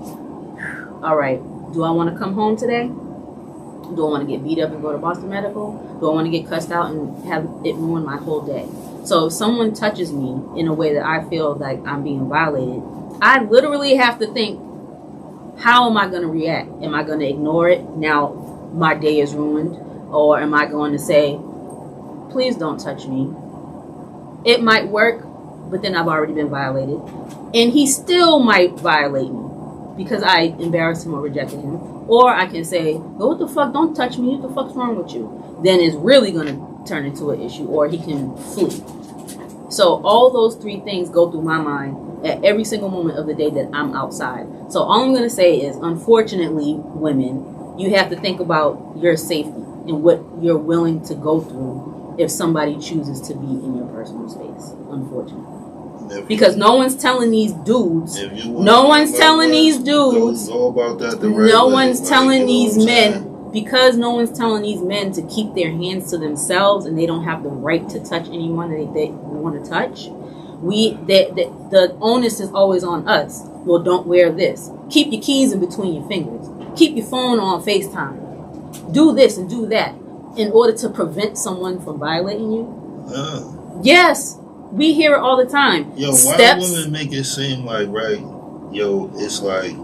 all right, do I want to come home today? Do I want to get beat up and go to Boston Medical? Do I want to get cussed out and have it ruin my whole day? So if someone touches me in a way that I feel like I'm being violated, I literally have to think, how am I going to react? Am I going to ignore it? Now my day is ruined. Or am I going to say, please don't touch me? It might work, but then I've already been violated. And he still might violate me because I embarrassed him or rejected him. Or I can say, what the fuck, don't touch me, what the fuck's wrong with you? Then it's really going to turn into an issue, or he can flee. So all those three things go through my mind at every single moment of the day that I'm outside. So all I'm going to say is, unfortunately, women, you have to think about your safety and what you're willing to go through if somebody chooses to be in your personal space, unfortunately. Because no one's telling these dudes, no one's telling these dudes, no one's telling these men, because no one's telling these men to keep their hands to themselves and they don't have the right to touch anyone that they want to touch. The onus is always on us. Well, don't wear this. Keep your keys in between your fingers. Keep your phone on FaceTime. Do this and do that in order to prevent someone from violating you. Yes. We hear it all the time. Yo, why do women make it seem like, right? Yo, it's like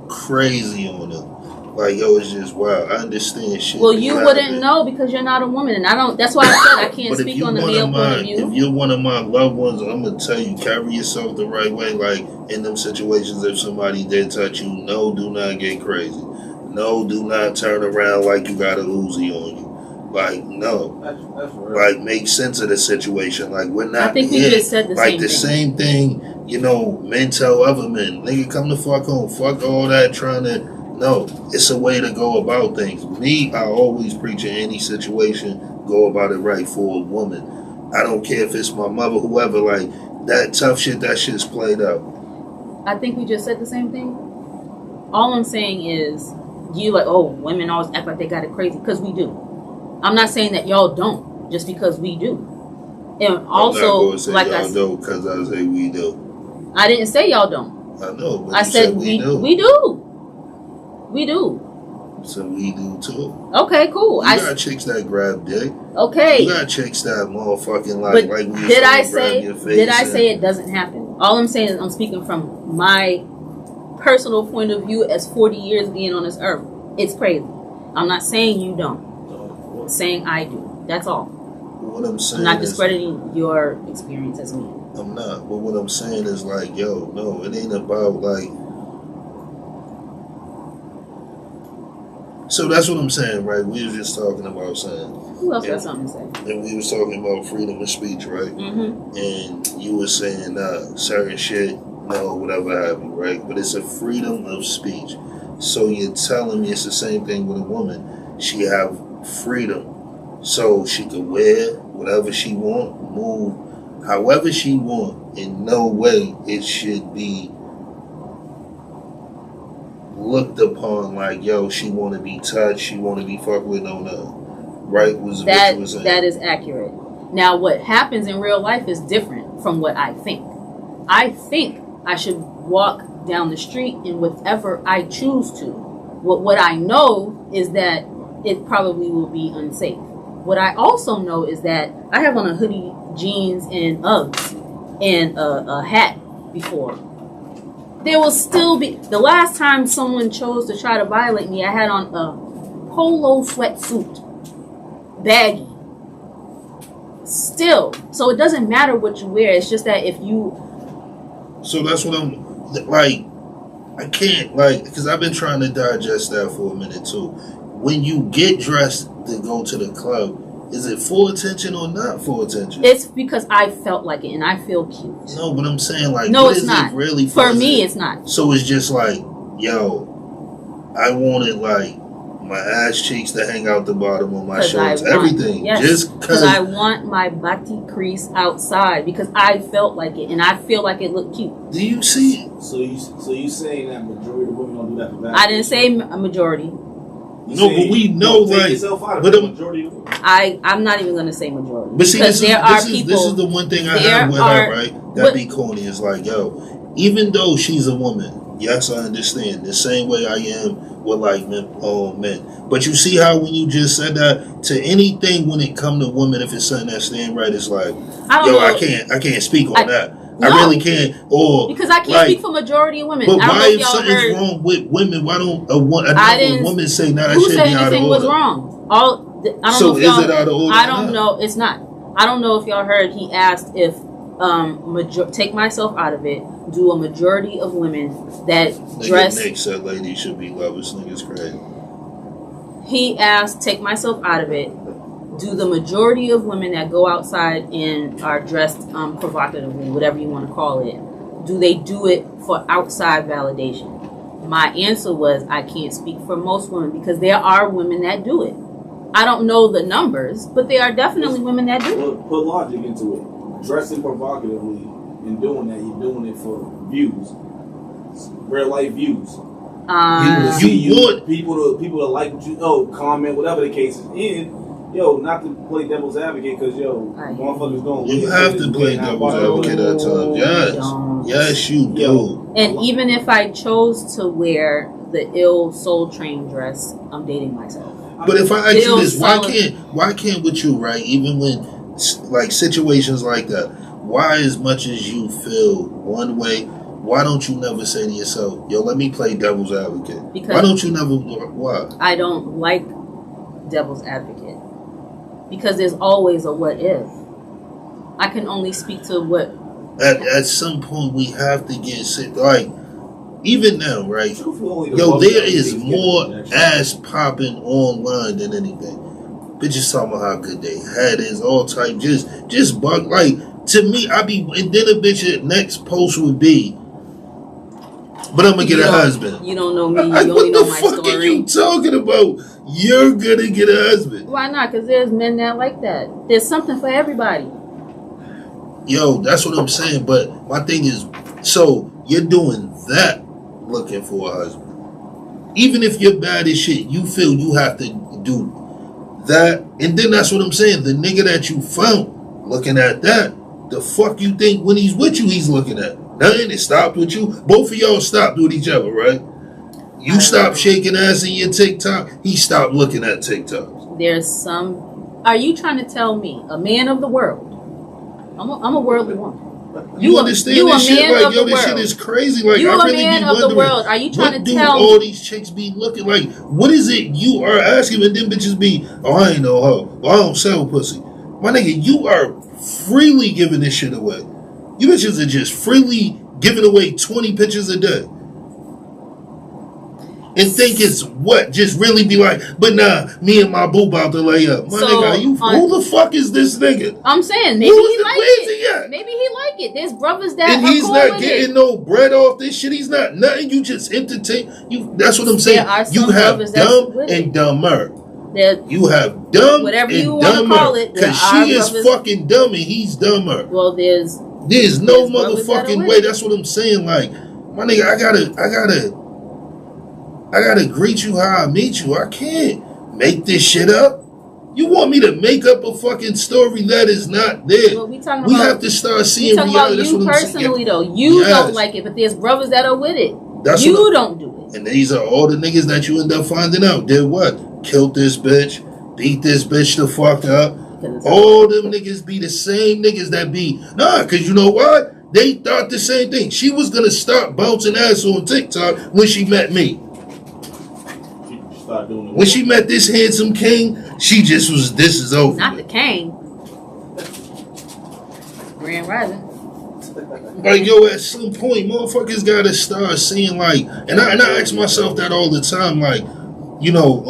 crazy on them. Like, yo, it's just wild. I understand shit. Well, you wouldn't know because you're not a woman, and I don't. That's why I said I can't speak on the male point of view. If you're one of my loved ones, I'm gonna tell you, carry yourself the right way. Like in them situations, if somebody did touch you, no, do not get crazy. No, do not turn around like you got a Uzi on you. Like, no. That's real. Like, make sense of the situation. Like, we're not. I think we just said the same thing. You know, men tell other men, nigga, come the fuck home. Fuck all that trying to. No, it's a way to go about things. Me, I always preach in any situation, go about it right for a woman. I don't care if it's my mother, whoever. Like, that tough shit, that shit's played out. I think we just said the same thing. All I'm saying is, you like, oh, women always act like they got it crazy, because we do. I'm not saying that y'all don't, just because we do. And also, like I said, don't because I say we do. I didn't say y'all don't. I know, but I said we do. We do. We do. So we do too. Okay, cool. You got chicks that grab dick. Okay. You got chicks that motherfucking like. But like we did I say it doesn't happen? All I'm saying is I'm speaking from my personal point of view as 40 years being on this earth. It's crazy. I'm not saying you don't. I'm saying I do. That's all. What I'm saying, I'm not discrediting your experience as me. I'm not. But what I'm saying is like, yo, no, it ain't about like. So that's what I'm saying, right? We were just talking about saying. Who else got something to say? And we was talking about freedom of speech, right? Mm-hmm. And you were saying certain shit, no, whatever have you, right? But it's a freedom of speech. So you're telling me it's the same thing with a woman. She have freedom. So she can wear whatever she want, move however she want. In no way it should be looked upon like, yo, she want to be touched, she want to be fucked with, no. Right? That is accurate. Now, what happens in real life is different from what I think. I think I should walk down the street in whatever I choose to. What I know is that it probably will be unsafe. What I also know is that I have on a hoodie, jeans, and Uggs, and a hat before. There will still be... The last time someone chose to try to violate me, I had on a polo sweatsuit. Baggy. Still. So it doesn't matter what you wear. It's just that if you... So that's what I'm... Like, I can't, like... Because I've been trying to digest that for a minute, too. When you get dressed to go to the club, Is it for attention or not for attention? It's because I felt like it and I feel cute. No, but I'm saying like, no, what it's is not. it really for me? It's not. So it's just like, yo, I wanted like my ass cheeks to hang out the bottom of my shorts, everything. Yes, just because I want my body crease outside because I felt like it and I feel like it looked cute. Do you see? So you saying that majority of women don't do that for validation? I didn't say a majority. No, but we know, like, but the majority of women. I'm not even going to say majority. But see, because this is the one thing I have with her, right? That be corny is like, yo, even though she's a woman, yes, I understand. The same way I am with like men. But you see how when you just said that to anything when it come to women, if it's something that's staying right, it's like, I can't speak on that. No, I really can't. Or because I can't speak for majority of women. But why if something's wrong with women, why don't another woman say, "No, that shit be out of order"? Who said anything was wrong? I don't so know if is it out of order? I don't know. It's not. I don't know if y'all heard. He asked if take myself out of it. Do a majority of women that dress. Nick said ladies should be lovers. Niggas crazy. He asked, take myself out of it. Do the majority of women that go outside and are dressed provocatively, whatever you want to call it, do they do it for outside validation? My answer was I can't speak for most women because there are women that do it. I don't know the numbers, but there are definitely women that do it. Put logic into it. Dressing provocatively and doing that, you're doing it for views, real life views. People to like what you comment, whatever the case is in. Not to play devil's advocate because motherfuckers don't. You have to play devil's advocate at times. Yes, you do. And even if I chose to wear the ill Soul Train dress, I'm dating myself. But if I ask you this, why can't with you, right? Even when like situations like that, why as much as you feel one way, why don't you never say to yourself, "Yo, let me play devil's advocate"? Because why don't you never? Why? I don't like devil's advocate. Because there's always a what if. I can only speak to what. At some point, we have to get sick. Like, even now, right? There is more ass popping online than anything. Bitches talking about how good they head is, all type. Just bug. Like, to me, and then a bitch next post would be, but I'm gonna get a husband. You don't know me. You only know my story. What the fuck are you talking about? You're gonna get a husband. Why not? Because there's men that like that. There's something for everybody. Yo, that's what I'm saying. But my thing is, so you're doing that looking for a husband. Even if you're bad as shit, you feel you have to do that. And then that's what I'm saying. The nigga that you found looking at that, the fuck you think when he's with you, he's looking at? Nothing. It stopped with you. Both of y'all stopped with each other, right? You stopped shaking ass in your TikTok. He stopped looking at TikTok. There's some. Are you trying to tell me, a man of the world? I'm a worldly woman. You understand this shit? Like, yo, this shit is crazy. Like, you I really a man be of wondering, the world. Are you trying to tell me? All these chicks be looking like? What is it you are asking? And them bitches be, oh, I ain't no hoe. Oh, I don't sell pussy. My nigga, you are freely giving this shit away. You bitches are just freely giving away 20 pictures a day. And think it's what? Just really be like, but nah, me and my boo about to lay up. My nigga, who the fuck is this nigga? I'm saying, maybe he like it. Maybe he like it. There's brothers that and he's not getting no bread off this shit. He's not nothing. You just entertain. That's what I'm saying. You have dumb and dumber. You have dumb whatever and you want to call it. Because she is fucking dumb and he's dumber. Well, there's no motherfucking way. That's what I'm saying. Like, my nigga, I gotta greet you how I meet you. I can't make this shit up. You want me to make up a fucking story that is not there? Well, we have to start seeing reality. That's what I'm saying. Personally, though, you don't like it, but there's brothers that are with it. You don't do it. And these are all the niggas that you end up finding out. Did what? Killed this bitch. Beat this bitch the fuck up. All them niggas be the same niggas that be. Nah, because you know what? They thought the same thing. She was going to stop bouncing ass on TikTok when she met me. When she met this handsome king, she just was, this is over. Not the king. Grand Rising. Like, yo, at some point, motherfuckers gotta start seeing, like, and I ask myself that all the time, like, you know,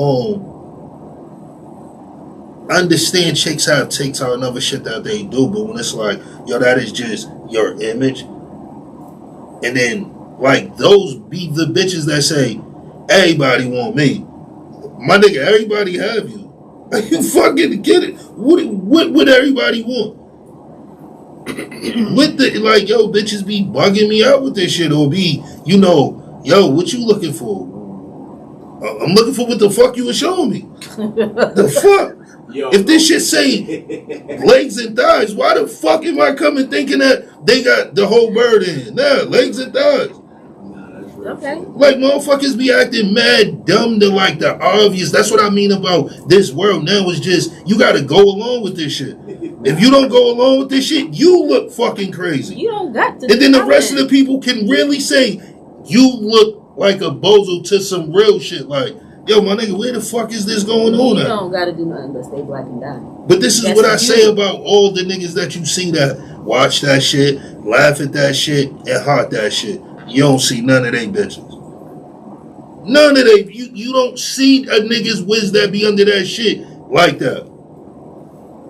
I understand chicks have TikTok and other shit that they do, but when it's like, yo, that is just your image, and then like those be the bitches that say everybody want me, my nigga, everybody have you. You fucking get it. What would everybody want? With the like, yo, bitches be bugging me out with this shit, or be, you know, yo, what you looking for? I'm looking for what the fuck you was showing me. The fuck? Yo, if this shit say legs and thighs, why the fuck am I coming thinking that they got the whole bird in? Nah, legs and thighs. Okay. Like, motherfuckers be acting mad dumb to like the obvious. That's what I mean about this world now. Is just, you gotta go along with this shit. If you don't go along with this shit, you look fucking crazy. You don't got to. And then the rest of the people can really say you look like a bozo to some real shit. Like, yo, my nigga, where the fuck is this going on? You don't gotta do nothing but stay black and die. But this is what I say about all the niggas that you see that watch that shit, laugh at that shit, and heart that shit. You don't see none of they bitches. None of they. You don't see a niggas whiz that be under that shit like that.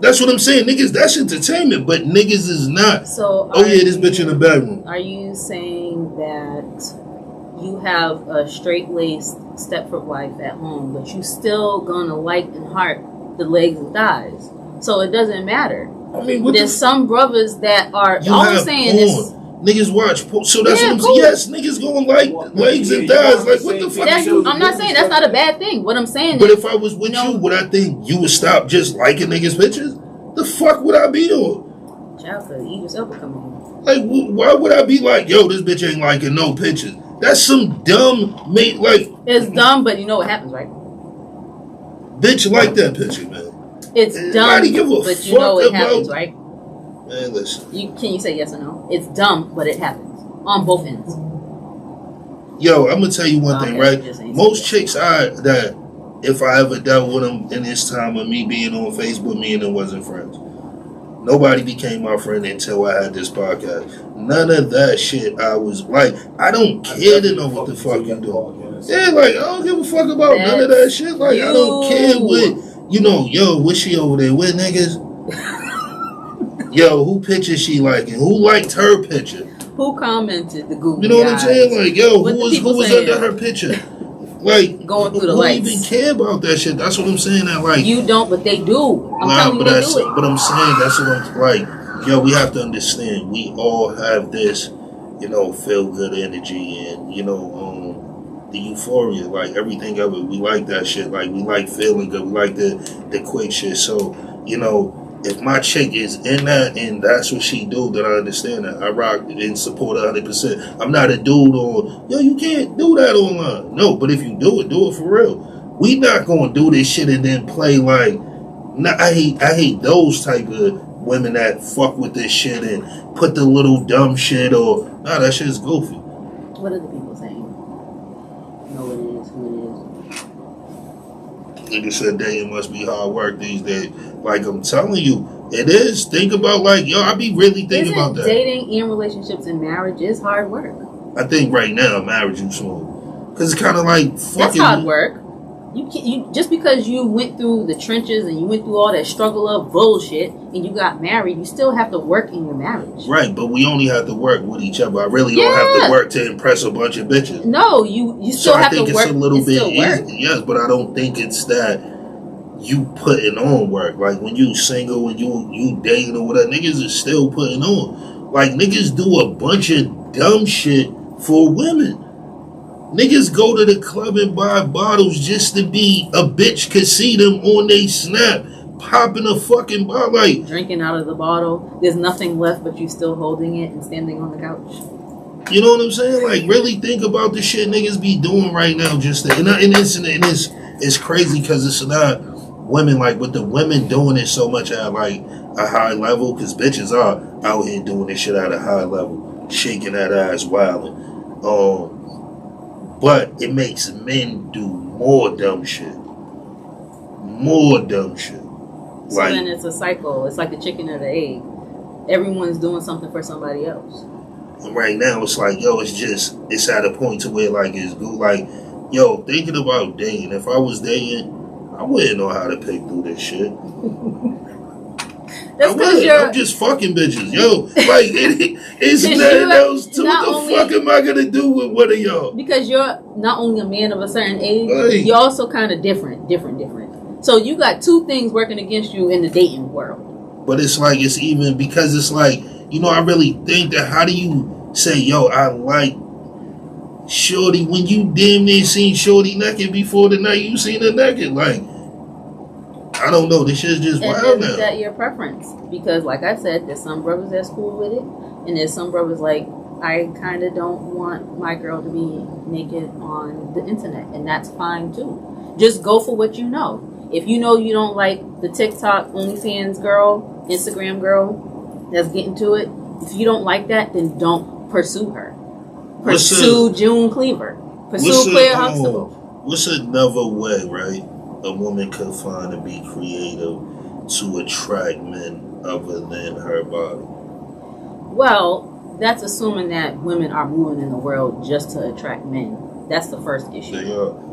That's what I'm saying. Niggas, that's entertainment, but niggas is not. So, oh yeah, this bitch in the bedroom. Are you saying that you have a straight-laced Stepford wife at home, but you still gonna like and heart the legs and thighs? So it doesn't matter. I mean, there's some brothers that are. All I'm saying is, niggas watch porn. So that's what I'm saying. Yes, niggas going like legs and thighs. Like, what the fuck? I'm not saying that's not a bad thing. What I'm saying but is, if I was with you, would I think you would stop just liking niggas' pictures? The fuck would I be on? Child, cause you yourself would come on. Like, why would I be like, yo, this bitch ain't liking no pictures? That's some dumb mate. Like, it's dumb, but you know what happens, right? Bitch, like that picture, man. It's dumb, but you know what happens, right? Man, listen. Can you say yes or no? It's dumb, but it happens on both ends. Yo, I'm gonna tell you one thing, right? Most chicks that if I ever dealt with them in this time of me being on Facebook, me and them wasn't friends. Nobody became my friend until I had this podcast. None of that shit. I was like, I don't care to know what the fuck you do. Yeah, like, I don't give a fuck about none of that shit. Like, I don't care what, you know, yo, what's she over there with, niggas? Yo, who picture she liking? Who liked her picture? Who commented the Google? You know what I'm saying? Like, yo, who was under her picture? Like, going through the lights. Who even care about that shit? That's what I'm saying. That like you don't, but they do. I'm telling you, they do it. But I'm saying that's what I'm like. Yo, we have to understand. We all have this, you know, feel good energy and you know, the euphoria, like everything of it. We like that shit. Like we like feeling good. We like the quick shit. So you know, if my chick is in that and that's what she do, then I understand that. I rock and support 100%. I'm not a dude on, yo, you can't do that online. No, but if you do it for real. We not gonna do this shit and then play like, nah, I hate those type of women that fuck with this shit and put the little dumb shit or, nah, that shit is goofy. What are the people saying? You know what it is, who it is. Nigga said dating must be hard work these days. Like I'm telling you, it is. Think about like, yo, I be really thinking about that. Dating in relationships and marriage is hard work. I think right now marriage is smooth. Cause it's kind of like fucking. That's hard work. You just because you went through the trenches and you went through all that struggle of bullshit and you got married, you still have to work in your marriage. Right, but we only have to work with each other. I really don't have to work to impress a bunch of bitches. No, you still have to work. So I think it's a little bit easy. Yes, but I don't think it's that you putting on work. Like when you single and you dating or whatever, niggas is still putting on. Like niggas do a bunch of dumb shit for women. Niggas go to the club and buy bottles just to be a bitch could see them on they snap, popping a fucking bottle, like drinking out of the bottle. There's nothing left, but you still holding it and standing on the couch. You know what I'm saying? Like really think about the shit niggas be doing right now. Just to, and it's crazy because it's not women like with the women doing it so much at like a high level because bitches are out here doing this shit at a high level, shaking that ass wilding. But it makes men do more dumb shit. More dumb shit. So like, then it's a cycle. It's like the chicken or the egg. Everyone's doing something for somebody else. And right now it's like, yo, it's at a point to where like it's good. Like, yo, thinking about dating. If I was dating, I wouldn't know how to pick through this shit. That's because I'm just fucking bitches, yo. Like it's nothing else to what the fuck am I gonna do with one of y'all? Because you're not only a man of a certain age, Right. you're also kind of different. So you got two things working against you in the dating world. But it's like it's even because it's like, you know, I really think that how do you say, yo, I like Shorty when you damn near seen Shorty naked before the night you seen her naked? Like, I don't know. This shit's just wild now. Is that your preference? Because, like I said, there's some brothers that's cool with it, and there's some brothers like, I kind of don't want my girl to be naked on the internet, and that's fine too. Just go for what you know. If you know you don't like the TikTok OnlyFans girl, Instagram girl that's getting to it, if you don't like that, then don't pursue her. Pursue June Cleaver. Pursue Claire Huxtable. What's another way, right, a woman could find to be creative to attract men other than her body? Well, that's assuming that women are moving in the world just to attract men. That's the first issue. They are.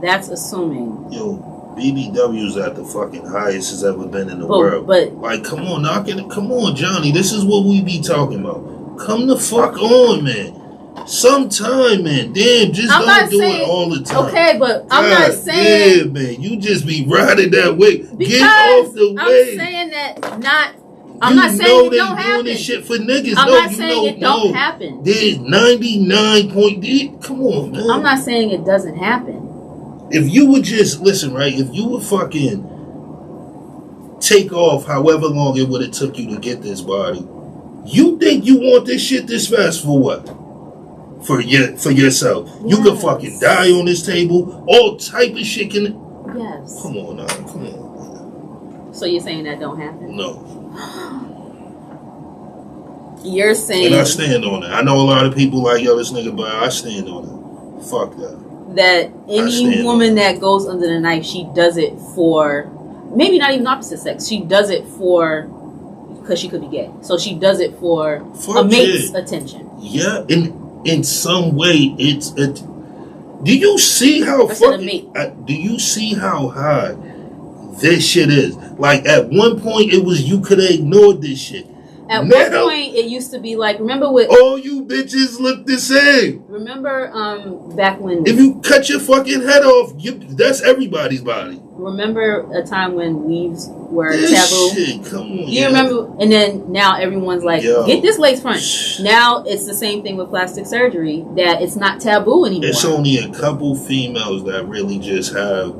That's assuming. Yo, BBW's at the fucking highest it's ever been in the world. But like, come on, come on, Johnny. This is what we be talking about. Come the fuck on, man. Sometime, man. Damn, just don't do it all the time. Okay, but I'm not saying. Yeah, man. You just be riding that way. Get off the way. I'm saying that not. I'm not saying it don't happen. Doing this shit for niggas. I'm not saying it don't happen. There's 99. Come on, man. I'm not saying it doesn't happen. If you would just listen, right? If you would fucking take off however long it would have took you to get this body, you think you want this shit this fast for what? For yourself. Yes. You could fucking die on this table. All type of shit can. Yes. Come on now. Come on. Man. So you're saying that don't happen? No. You're saying. And I stand on it. I know a lot of people like, yo, this nigga, but I stand on it. Fuck that. That any woman that goes under the knife, she does it for, maybe not even opposite sex. She does it for, because she could be gay. So she does it for a mate's attention. Yeah, in some way, it's a. Do you see how fucking? Do you see how high this shit is? Like at one point, it was you could have ignored this shit. At one point, it used to be like, remember with all you bitches look the same. Remember, back when if you cut your fucking head off, that's everybody's body. Remember a time when weaves were taboo? Shit, come on. You remember? And then now everyone's like, get this lace front. Now it's the same thing with plastic surgery, that it's not taboo anymore. It's only a couple females that really just have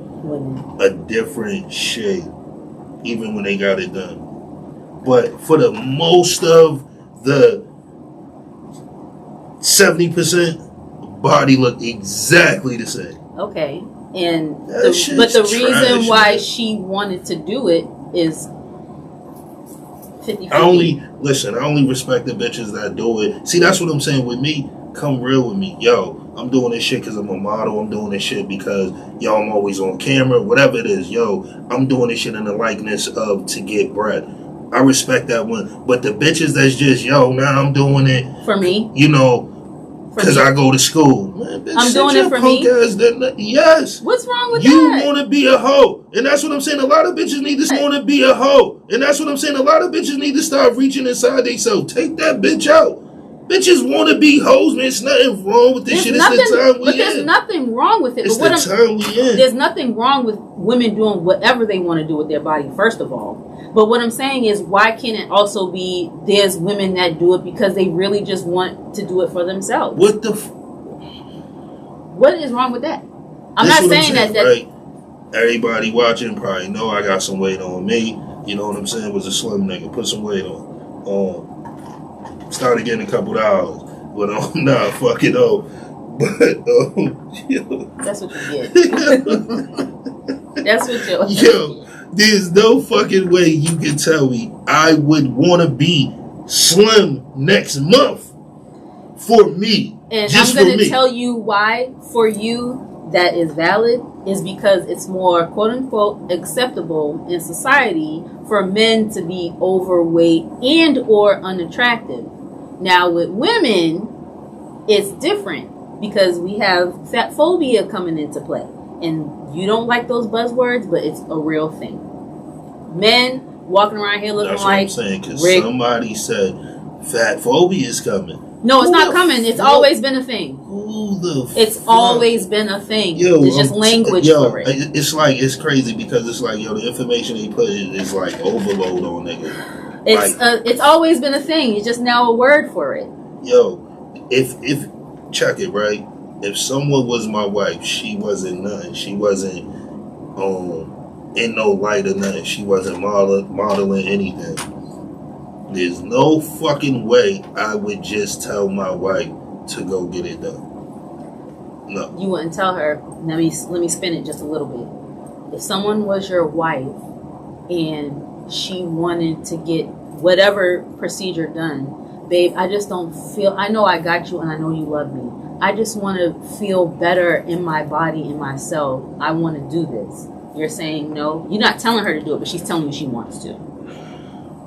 a different shape, even when they got it done. But for the most of the 70%, body look exactly the same. Okay. But the reason why she wanted to do it is 50-50. I only respect the bitches that do it. See, that's what I'm saying with me. Come real with me. Yo, I'm doing this shit because I'm a model. I'm doing this shit because, yo, I'm always on camera. Whatever it is, yo, I'm doing this shit in the likeness of to get bread. I respect that one. But the bitches that's just, yo, now I'm doing it. For me? You know, because I go to school. Man, bitch, I'm doing it for me? Yes. What's wrong with that? You want to be a hoe. And that's what I'm saying. A lot of bitches need to want to be a hoe. And that's what I'm saying. A lot of bitches need to start reaching inside themselves. Take that bitch out. Bitches want to be hoes, man. It's nothing wrong with this shit. It's the time we in. But there's nothing wrong with it. It's the time we in. There's nothing wrong with women doing whatever they want to do with their body, first of all. But what I'm saying is, why can't it also be there's women that do it because they really just want to do it for themselves? What Right? Everybody watching probably know I got some weight on me. You know what I'm saying? Was a slim nigga. Put some weight on. Started getting a couple dollars. But nah, fuck it up. But that's what you get. That's what you Yo. There's no fucking way you can tell me I would want to be slim next month for me. And I'm going to tell you why for you that is valid is because it's more quote unquote acceptable in society for men to be overweight and or unattractive. Now with women, it's different because we have fat phobia coming into play. And you don't like those buzzwords, but it's a real thing. Men walking around here looking That's like what I'm saying, because Rick. somebody said fat phobia is coming. No, it's Who not the coming. It's fuck? always been a thing. Who the It's fuck? always been a thing. Yo, It's just language for it. It's like, it's crazy because it's like, yo, the information they put is like overload on nigga. It's always been a thing. It's just now a word for it. Yo, if check it, right? If someone was my wife, she wasn't nothing. She wasn't in no light or nothing. She wasn't modeling anything. There's no fucking way I would just tell my wife to go get it done. No. You wouldn't tell her. Let me spin it just a little bit. If someone was your wife and she wanted to get whatever procedure done, babe, I just don't feel. I know I got you, and I know you love me. I just want to feel better in my body, in myself. I want to do this. You're saying no. You're not telling her to do it, but she's telling you she wants to.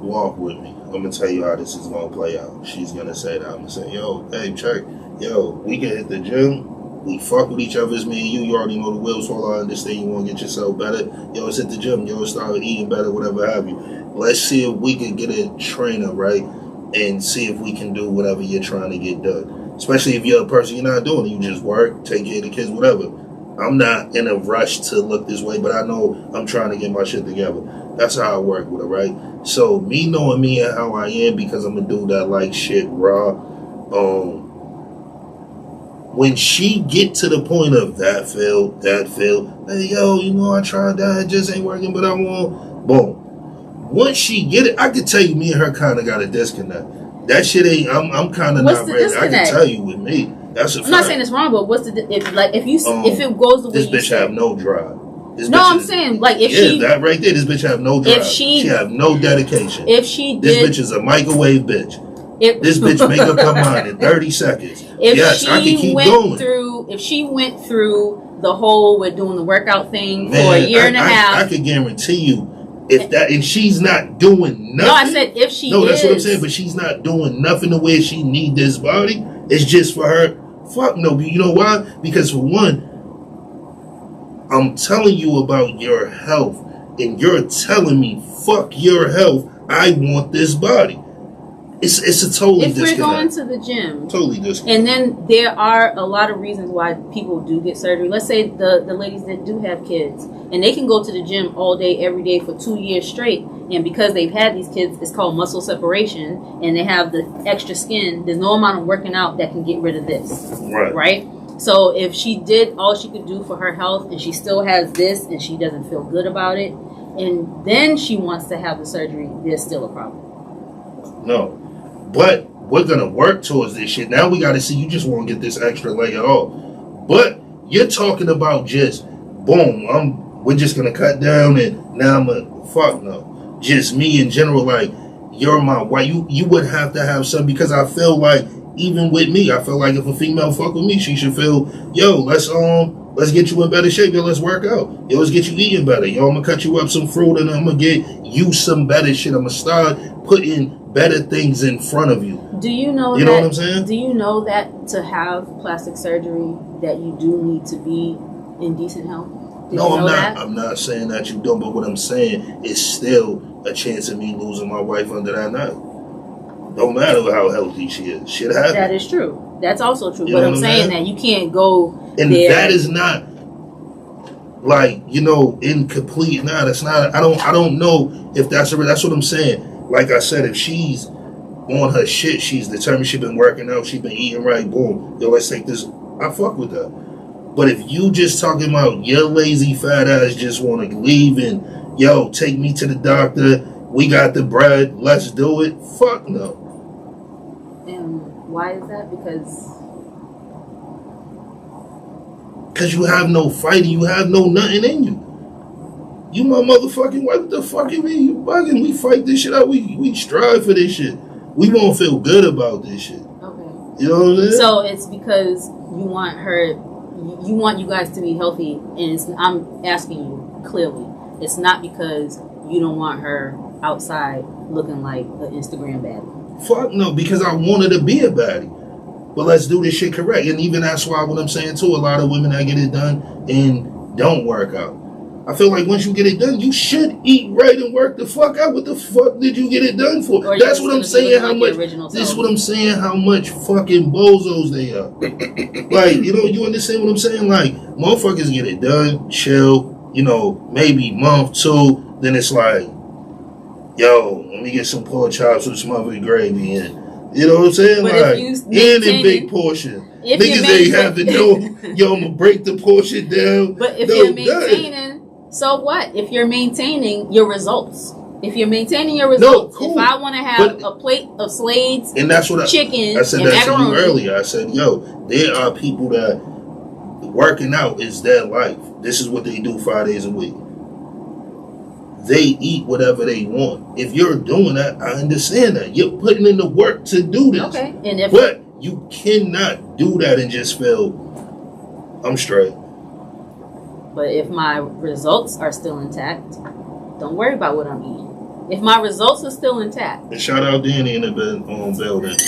Walk with me. I'm gonna tell you how this is gonna play out. She's gonna say that. I'm gonna say, yo, hey, check. Yo, we can hit the gym. We fuck with each other as me and you. You already know the wheels fall out. I understand you want to get yourself better. Yo, let's hit the gym. Yo, start eating better, whatever have you. Let's see if we can get a trainer, right? And see if we can do whatever you're trying to get done. Especially if you're a person you're not doing it. You just work, take care of the kids, whatever. I'm not in a rush to look this way, but I know I'm trying to get my shit together. That's how I work with her, right? So me knowing me and how I am, because I'm a dude that like shit raw, when she get to the point of that failed, hey yo, you know I tried that, it just ain't working, but I want, boom. Once she get it, I could tell you me and her kind of got a disconnect. That shit ain't, I'm kind of not ready. I can tell you with me. That's a fact. I'm not saying it's wrong, but what's the if it goes the way this you bitch said, have no drive. I'm saying like if she that right there, this bitch have no drive. If she have no dedication. If she did, this bitch is a microwave bitch. This bitch make up her mind in 30 seconds. Yes, I can keep going. If she went through the whole we're doing the workout thing for a year and a half, I could guarantee you. If she's not doing nothing. No, I said if she No, that's what I'm saying. But she's not doing nothing the way she need this body. It's just for her. Fuck no. You know why? Because for one, I'm telling you about your health, and you're telling me, fuck your health. I want this body. It's a totally disconnect. If we're going to the gym, totally disconnect. And then there are a lot of reasons why people do get surgery. Let's say the ladies that do have kids, and they can go to the gym all day, every day for 2 years straight. And because they've had these kids, it's called muscle separation, and they have the extra skin. There's no amount of working out that can get rid of this. Right? So if she did all she could do for her health, and she still has this, and she doesn't feel good about it, and then she wants to have the surgery, there's still a problem. No. But we're going to work towards this shit. Now we got to see, you just want to get this extra layer off. But you're talking about just, boom, we're just going to cut down and now I'm going to, fuck no. Just me in general, like, you're my wife. You would have to have some, because I feel like, even with me, I feel like if a female fuck with me, she should feel, yo, let's get you in better shape. Yo, let's work out. Yo, let's get you eating better. Yo, I'm going to cut you up some fruit and I'm going to get you some better shit. I'm going to start putting better things in front of you. Do you know You know what I'm saying? Do you know that to have plastic surgery that you do need to be in decent health? No, I'm not. I'm not saying that you don't, but what I'm saying is still a chance of me losing my wife under that night. Don't matter how healthy she is. Shit happens. That is true. That's also true. You But know I'm what saying that you can't go and there. That is not like, incomplete. Nah, that's not. I don't know if that's what I'm saying. Like I said, if she's on her shit, she's determined, she's been working out, she's been eating right, boom, yo, let's take this. I fuck with that. But if you just talking about your lazy fat ass just want to leave and, yo, take me to the doctor, we got the bread, let's do it, fuck no. And why is that? Because you have no fighting, you have no nothing in you. You my motherfucking wife, what the fuck you mean? You bugging, we fight this shit out, we strive for this shit. We won't feel good about this shit. Okay. You know what I'm saying? So it's because you want you guys to be healthy, and I'm asking you clearly, it's not because you don't want her outside looking like an Instagram baddie. Fuck no, because I want her to be a baddie. but let's do this shit correct. And even that's why what I'm saying too, a lot of women that get it done and don't work out. I feel like once you get it done, you should eat right and work the fuck out. What the fuck did you get it done for? Or That's what I'm saying. How much? This is what I'm saying. How much fucking bozos they are. Like, you know, you understand what I'm saying? Like, motherfuckers get it done, chill. You know, maybe month, 2. Then it's like, yo, let me get some pork chops with smothered gravy in. You know what I'm saying? But like, and in big portion. Niggas ain't have to know, yo, I'm gonna break the portion down. But if you're maintaining, so what? If you're maintaining your results. If you're maintaining your results, cool. If I want to have a plate of Slade's and that's what chicken I said that to you earlier. I said, yo, there are people that working out is their life. This is what they do 5 days a week. They eat whatever they want. If you're doing that, I understand that. You're putting in the work to do this. Okay. But you cannot do that and just feel, I'm straight. But if my results are still intact, don't worry about what I'm eating. If my results are still intact. And shout out Danny in the building. All y'all females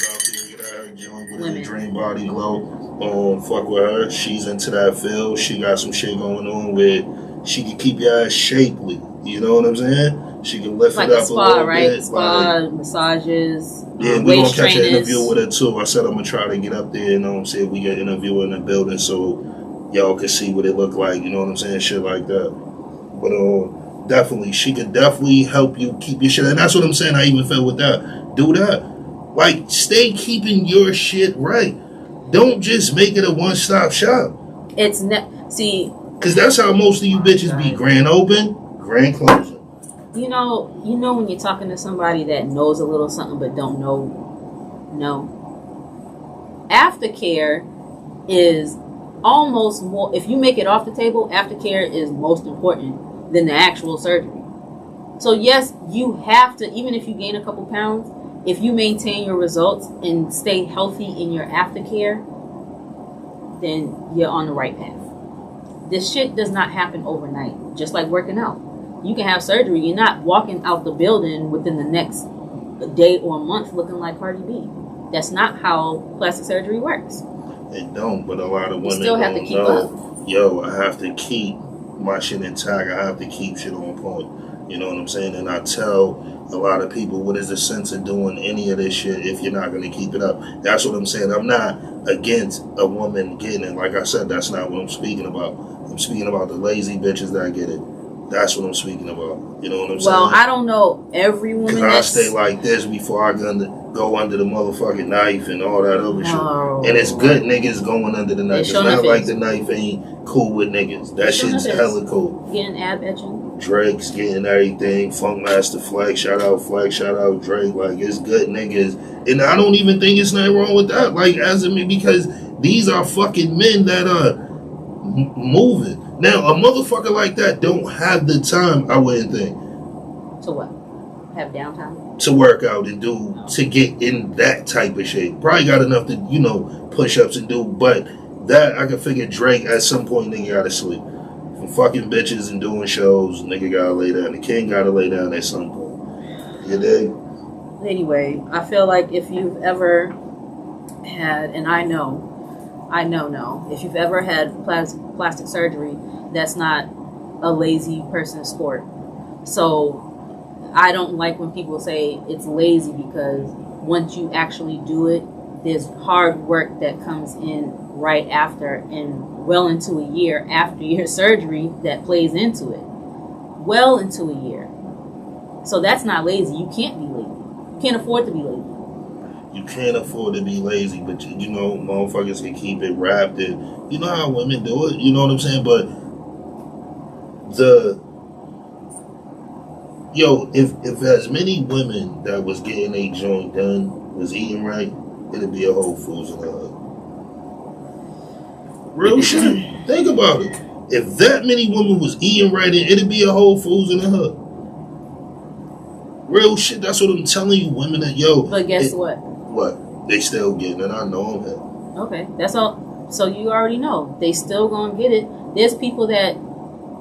out there, get her joint with her dream body glow. Fuck with her. She's into that field. She got some shit going on with, she can keep your ass shapely. You know what I'm saying? She can lift like it up a little right? bit. Spa, massages. Yeah, we're going to catch an interview with her too. I said I'm going to try to get up there, you know what I'm saying? We get an interview in the building so y'all can see what it look like, you know what I'm saying? Shit like that. But definitely, she could definitely help you keep your shit. And that's what I'm saying. I even felt with that. Do that. Like, stay keeping your shit right. Don't just make it a one-stop shop. It's see, because that's how most of you bitches be. Grand open, grand closing. You know when you're talking to somebody that knows a little something but don't know. Aftercare is almost more. If you make it off the table, aftercare is most important than the actual surgery. So yes, you have to. Even if you gain a couple pounds, if you maintain your results and stay healthy in your aftercare, then you're on the right path. This shit does not happen overnight. Just like working out. You can have surgery. You're not walking out the building within the next day or month looking like Cardi B. That's not how plastic surgery works. It don't, but a lot of women still have to keep up. Yo, I have to keep my shit intact. I have to keep shit on point. You know what I'm saying? And I tell a lot of people, what is the sense of doing any of this shit if you're not going to keep it up? That's what I'm saying. I'm not against a woman getting it. Like I said, that's not what I'm speaking about. I'm speaking about the lazy bitches that get it. That's what I'm speaking about. You know what I'm saying? Well, I don't know every woman. I stay like this before I go under the motherfucking knife and all that other shit. And it's good niggas going under the knife. It's not like the knife ain't cool with niggas. That shit's hella cool. Getting ab etching. Drake's getting everything. Funkmaster Flex. Shout out Flex. Shout out Drake. Like, it's good niggas. And I don't even think it's nothing wrong with that. Like, because these are fucking men that are moving. Now, a motherfucker like that don't have the time, I wouldn't think. To what? Have downtime? To work out and to get in that type of shape. Probably got enough to, push-ups and do, but that, I can figure Drake, at some point, nigga gotta sleep. From fucking bitches and doing shows, nigga gotta lay down. The king gotta lay down at some point. You dig? Anyway, I feel like if you've ever had, and I know, if you've ever had plastic surgery, that's not a lazy person's sport. So I don't like when people say it's lazy, because once you actually do it, there's hard work that comes in right after and well into a year after your surgery that plays into it. Well into a year. So that's not lazy. You can't be lazy. You can't afford to be lazy. You can't afford to be lazy, but motherfuckers can keep it wrapped in. You know how women do it, you know what I'm saying? But if as many women that was getting a joint done was eating right, it'd be a Whole Foods in the hood. Real shit. Think about it. If that many women was eating right, it'd be a Whole Foods in the hood. Real shit. That's what I'm telling you, women. But guess what? What? They still getting it. I know them. Okay, that's all. So you already know. They still gonna get it. There's people that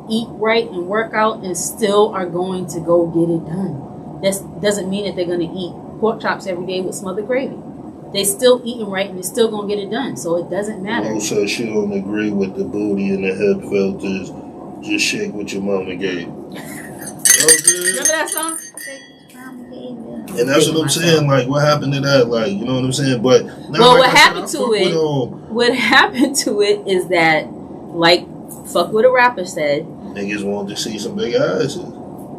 eat right and work out and still are going to go get it done. That doesn't mean that they're gonna eat pork chops every day with smothered gravy. they still eating right and they're still gonna get it done. So it doesn't matter. Mo said she don't agree with the booty and the hip filters. Just shake what your mama gave. Remember that song? And that's what I'm saying. Like, what happened to that? Like, you know what I'm saying? But now, well, like what happened to it? What happened to it is that, like, fuck what a rapper said. Niggas want to see some big asses.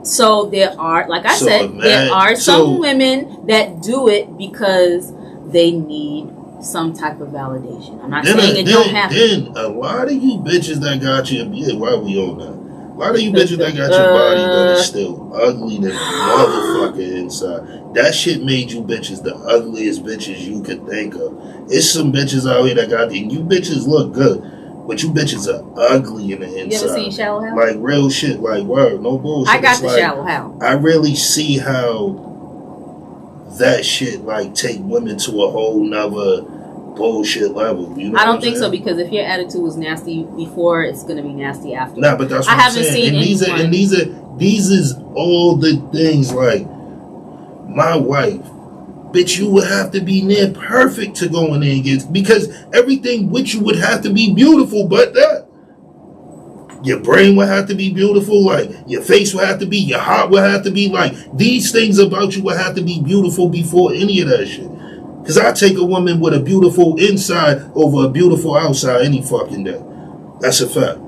So there are, like I said, there are some women that do it because they need some type of validation. I'm not saying it don't happen. Then a lot of you bitches that got your, why we on that? A lot of you bitches that got your body done is still ugly than motherfucker inside. That shit made you bitches the ugliest bitches you could think of. It's some bitches out here that got the, you bitches look good, but you bitches are ugly in the inside. You ever seen Shallow Hal? Like real shit, like word, no bullshit. I got the Shallow Hal. I really see how that shit like take women to a whole nother bullshit level. You know I don't think so, because if your attitude was nasty before, it's gonna be nasty after. Nah, but that's what I'm saying. And these is all the things like my wife. Bitch, you would have to be near perfect to go in there and get, because everything with you would have to be beautiful, but that. Your brain would have to be beautiful, like your face would have to be, your heart would have to be, like these things about you would have to be beautiful before any of that shit. Because I take a woman with a beautiful inside over a beautiful outside any fucking day. That's a fact.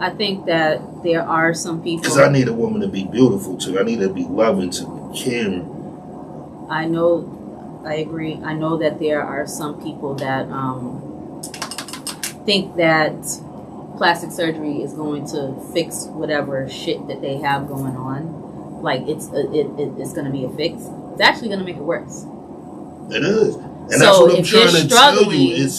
I think that there are some people... Because I need a woman to be beautiful too. I need her to be loving, to be caring. I know, I agree. I know that there are some people that think that plastic surgery is going to fix whatever shit that they have going on. Like it's going to be a fix. It's actually going to make it worse. It is. And so that's what I'm trying to tell you. It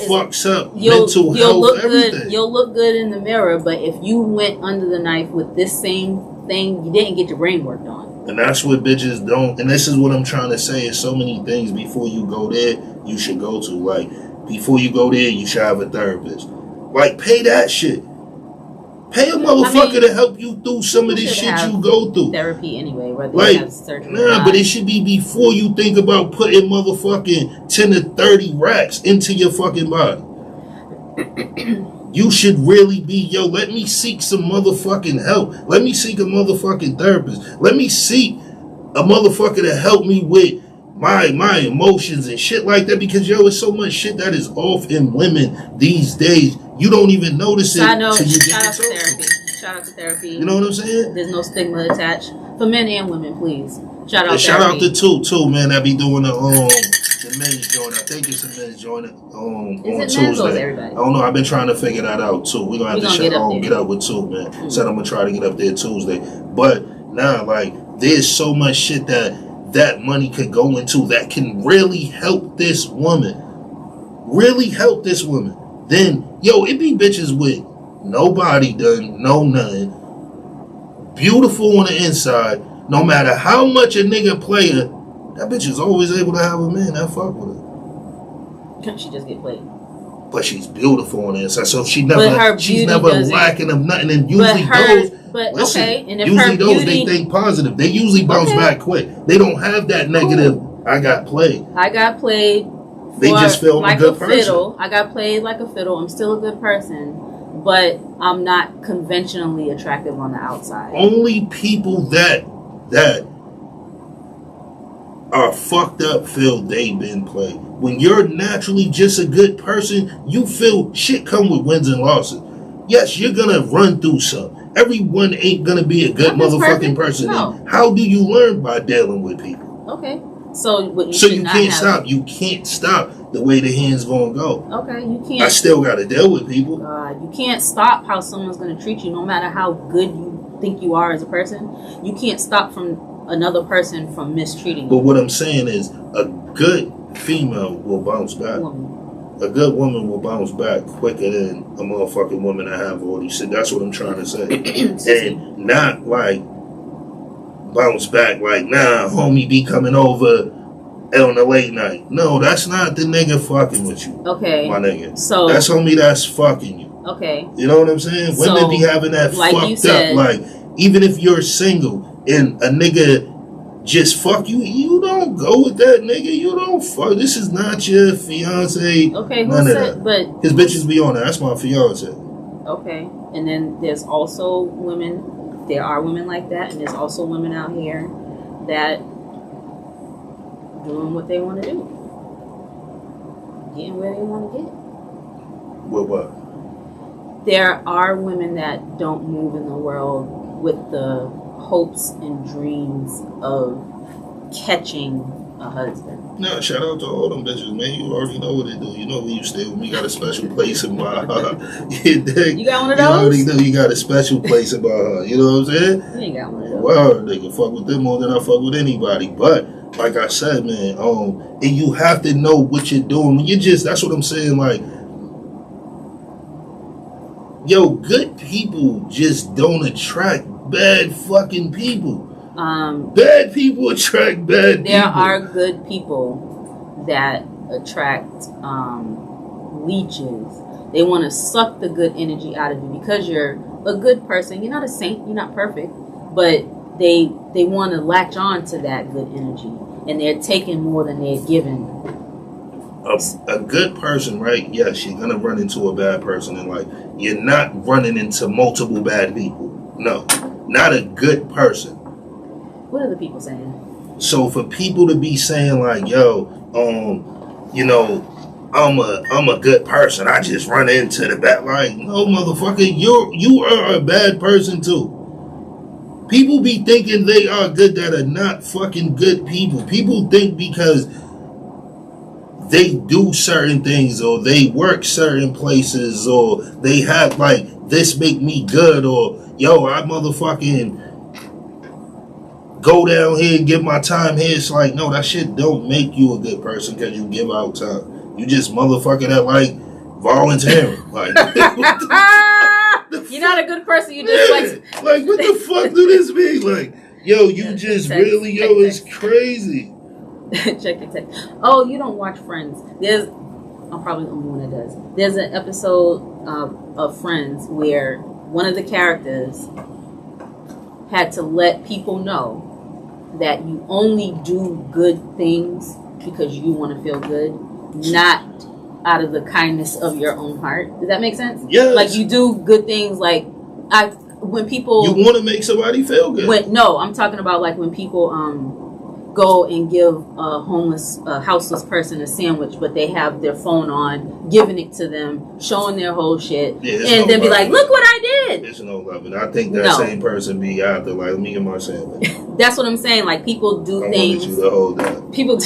fucks up mental health, everything. Good, you'll look good in the mirror, but if you went under the knife with this same thing, you didn't get your brain worked on. And that's what bitches don't. And this is what I'm trying to say. Is so many things before you go there, you should go to. Like, before you go there, you should have a therapist. Like, pay that shit. Pay a motherfucker to help you through some of this shit you go through. Therapy anyway, whether like, you have surgery. Nah, but it should be before you think about putting motherfucking 10 to 30 racks into your fucking body. You should really be, yo, let me seek some motherfucking help. Let me seek a motherfucking therapist. Let me seek a motherfucker to help me with my emotions and shit like that, because yo, it's so much shit that is off in women these days. You don't even notice it. I know. Shout out to therapy. Shout out to therapy. You know what I'm saying? There's no stigma attached for men and women. Please shout out. Shout out to two man that be doing the men's joint. I think it's a men's joint on Tuesday. I don't know. I've been trying to figure that out too. We're gonna have to get up with two, man. Mm-hmm. Said I'm gonna try to get up there Tuesday. But now, like, there's so much shit that money could go into that can really help this woman. Really help this woman. Then, yo, it be bitches with no body done, no nothing. Beautiful on the inside. No matter how much a nigga play her, that bitch is always able to have a man that fuck with her. Can't she just get played? But she's beautiful on the inside. So she's never lacking of nothing. And usually they think positive. They usually bounce back quick. They don't have that negative, I got played. They just feel like a good person. I got played like a fiddle. I'm still a good person, but I'm not conventionally attractive on the outside. Only people that are fucked up feel they've been played. When you're naturally just a good person, you feel shit come with wins and losses. Yes, you're gonna run through something. Everyone ain't gonna be a good motherfucking person. No. How do you learn? By dealing with people. Okay. So you can't stop. You can't stop the way the hand's gonna go. Okay, you can't. I still gotta deal with people. You can't stop how someone's gonna treat you, no matter how good you think you are as a person. You can't stop from another person from mistreating you. But what I'm saying is, a good female will bounce back. A good woman will bounce back quicker than a motherfucking woman that have all these shit. That's what I'm trying to say. And not like bounce back like, nah, homie be coming over on the late night. No, that's not the nigga fucking with you. Okay. My nigga. So that's homie that's fucking you. Okay. You know what I'm saying? So, women be having that like fucked up, like, even if you're single and a nigga just fuck you. You don't go with that nigga. You don't fuck. This is not your fiance. Okay, none who of said? that. But His bitches be on there. That's my fiance. okay, and then there's also women. There are women like that, and there's also women out here that doing what they want to do, getting where they want to get. With what? There are women that don't move in the world with the hopes and dreams of catching a husband. No, shout out to all them bitches, man. You already know what they do. You know when you stay with me, got a special place in my heart. You got one of You those? already know you got a special place in my heart. You know what I'm saying? You ain't got one of those. Well, they can fuck with them more than I fuck with anybody. But like I said, man, and you have to know what you're doing. When you just, that's what I'm saying. Like, yo, good people just don't attract bad fucking people. Bad people attract bad people. There are good people that attract leeches. They want to suck the good energy out of you because you're a good person. You're not a saint. You're not perfect, but they want to latch on to that good energy, and they're taking more than they're giving. A good person, right? Yes, you're gonna run into a bad person in life. You're not running into multiple bad people. No, not a good person. What are the people saying? So for people to be saying like, yo, you know, I'm a good person, I just run into the bad, like, no, motherfucker, you are a bad person too. People be thinking they are good that are not fucking good people. People think because they do certain things or they work certain places or they have like this make me good or yo, I motherfucking go down here and give my time here. It's like, no, that shit don't make you a good person because you give out time. You just motherfucker that like volunteering. Like, you're not a good person. You just like what the fuck do this mean? Like, yo, you just text, really, yo, it's crazy. Check your text. Oh, you don't watch Friends? I'm probably the only one that does. There's an episode of Friends where one of the characters had to let people know that you only do good things because you want to feel good, not out of the kindness of your own heart. Does that make sense? Yeah. Like you do good things like when people you want to make somebody feel good. No, I'm talking about like when people go and give a houseless person a sandwich, but they have their phone on, giving it to them, showing their whole shit, and then be like, "Look what I did." There's no love, and I think that same person be out there like, "Let me get my sandwich." That's what I'm saying. Like people do things. Want you to hold that. People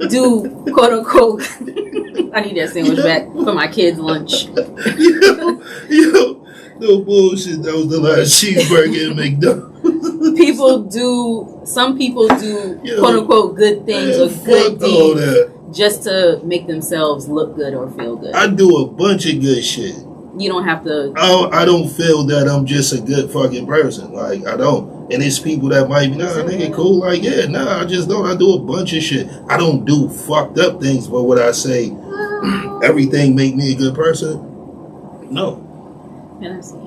do quote unquote. I need that sandwich back for my kids' lunch. yo, no bullshit. That was the last cheeseburger at McDonald's. Some people do quote unquote good things or good deeds just to make themselves look good or feel good. I do a bunch of good shit. You don't have to. I don't feel that I'm just a good fucking person. Like, I don't. And it's people that might be, nigga, cool. Like, yeah, I just don't. I do a bunch of shit. I don't do fucked up things, but would I say everything make me a good person? No. And I see.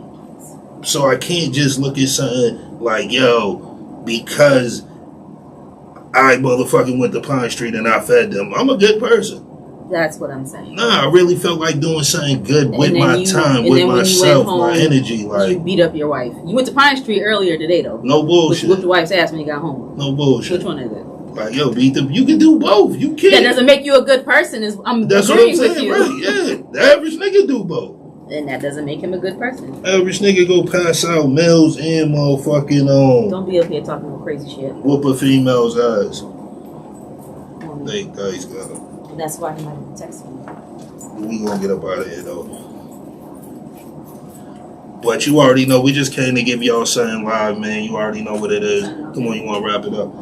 So I can't just look at something like, yo, because I motherfucking went to Pine Street and I fed them, I'm a good person. That's what I'm saying. Nah, I really felt like doing something good with my time, with myself, my energy. Like, you beat up your wife. You went to Pine Street earlier today, though. No bullshit. You whipped your wife's ass when you got home. No bullshit. Which one is it? Like, yo, you can do both. You can. That doesn't make you a good person. That's what I'm saying, right? Yeah, the average nigga do both. And that doesn't make him a good person. Average nigga go pass out males and motherfucking Don't be up here talking about crazy shit. Whoop a female's ass. They guys got him. That's why he might text me. We gonna get up out of here though. But you already know we just came to give y'all something live, man. You already know what it is. Come on, you wanna wrap it up?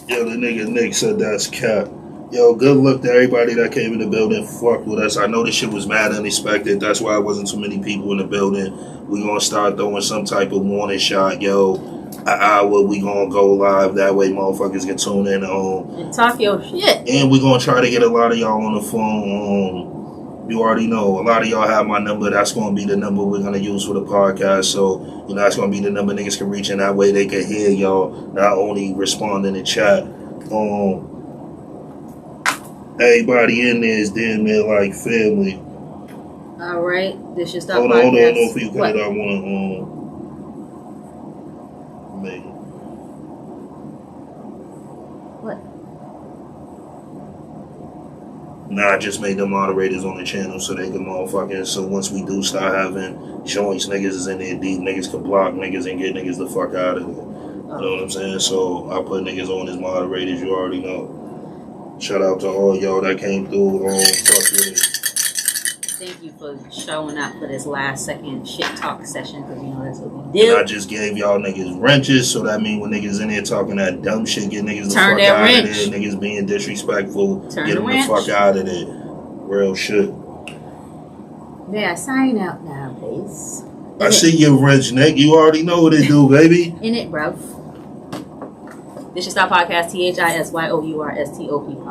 Yo, the nigga Nick said that's cap. Yo, good luck to everybody that came in the building, fucked with us. I know this shit was mad unexpected. That's why it wasn't too many people in the building. We gonna start throwing some type of warning shot, yo. An hour, we gonna go live. That way motherfuckers can tune in and talk your shit. And we gonna try to get a lot of y'all on the phone You already know. A lot of y'all have my number. That's going to be the number we're going to use for the podcast. So, that's going to be the number niggas can reach in. That way they can hear y'all, not only respond in the chat. Everybody in there is damn near like family. All right. This your stop Hold podcast. on. Before you cut it, I want to make. What? Nah, I just made them moderators on the channel so they can motherfucking. So once we do start having joints, niggas is in there deep. Niggas can block niggas and get niggas the fuck out of there. You know what I'm saying? So I put niggas on as moderators. You already know. Shout out to all y'all that came through. Fuck with it. Thank you for showing up for this last second shit talk session, because that's what we do. And I just gave y'all niggas wrenches, so that means when niggas in there talking that dumb shit, get niggas the Turn fuck that out wrench. of there. Niggas being disrespectful, Turn get the them wrench. the fuck out of there. Real shit. Yeah, sign out now, please. I see your wrench, Nick. You already know what it do, baby. In it, bruv. This your stop podcast. THISYOURSTOP.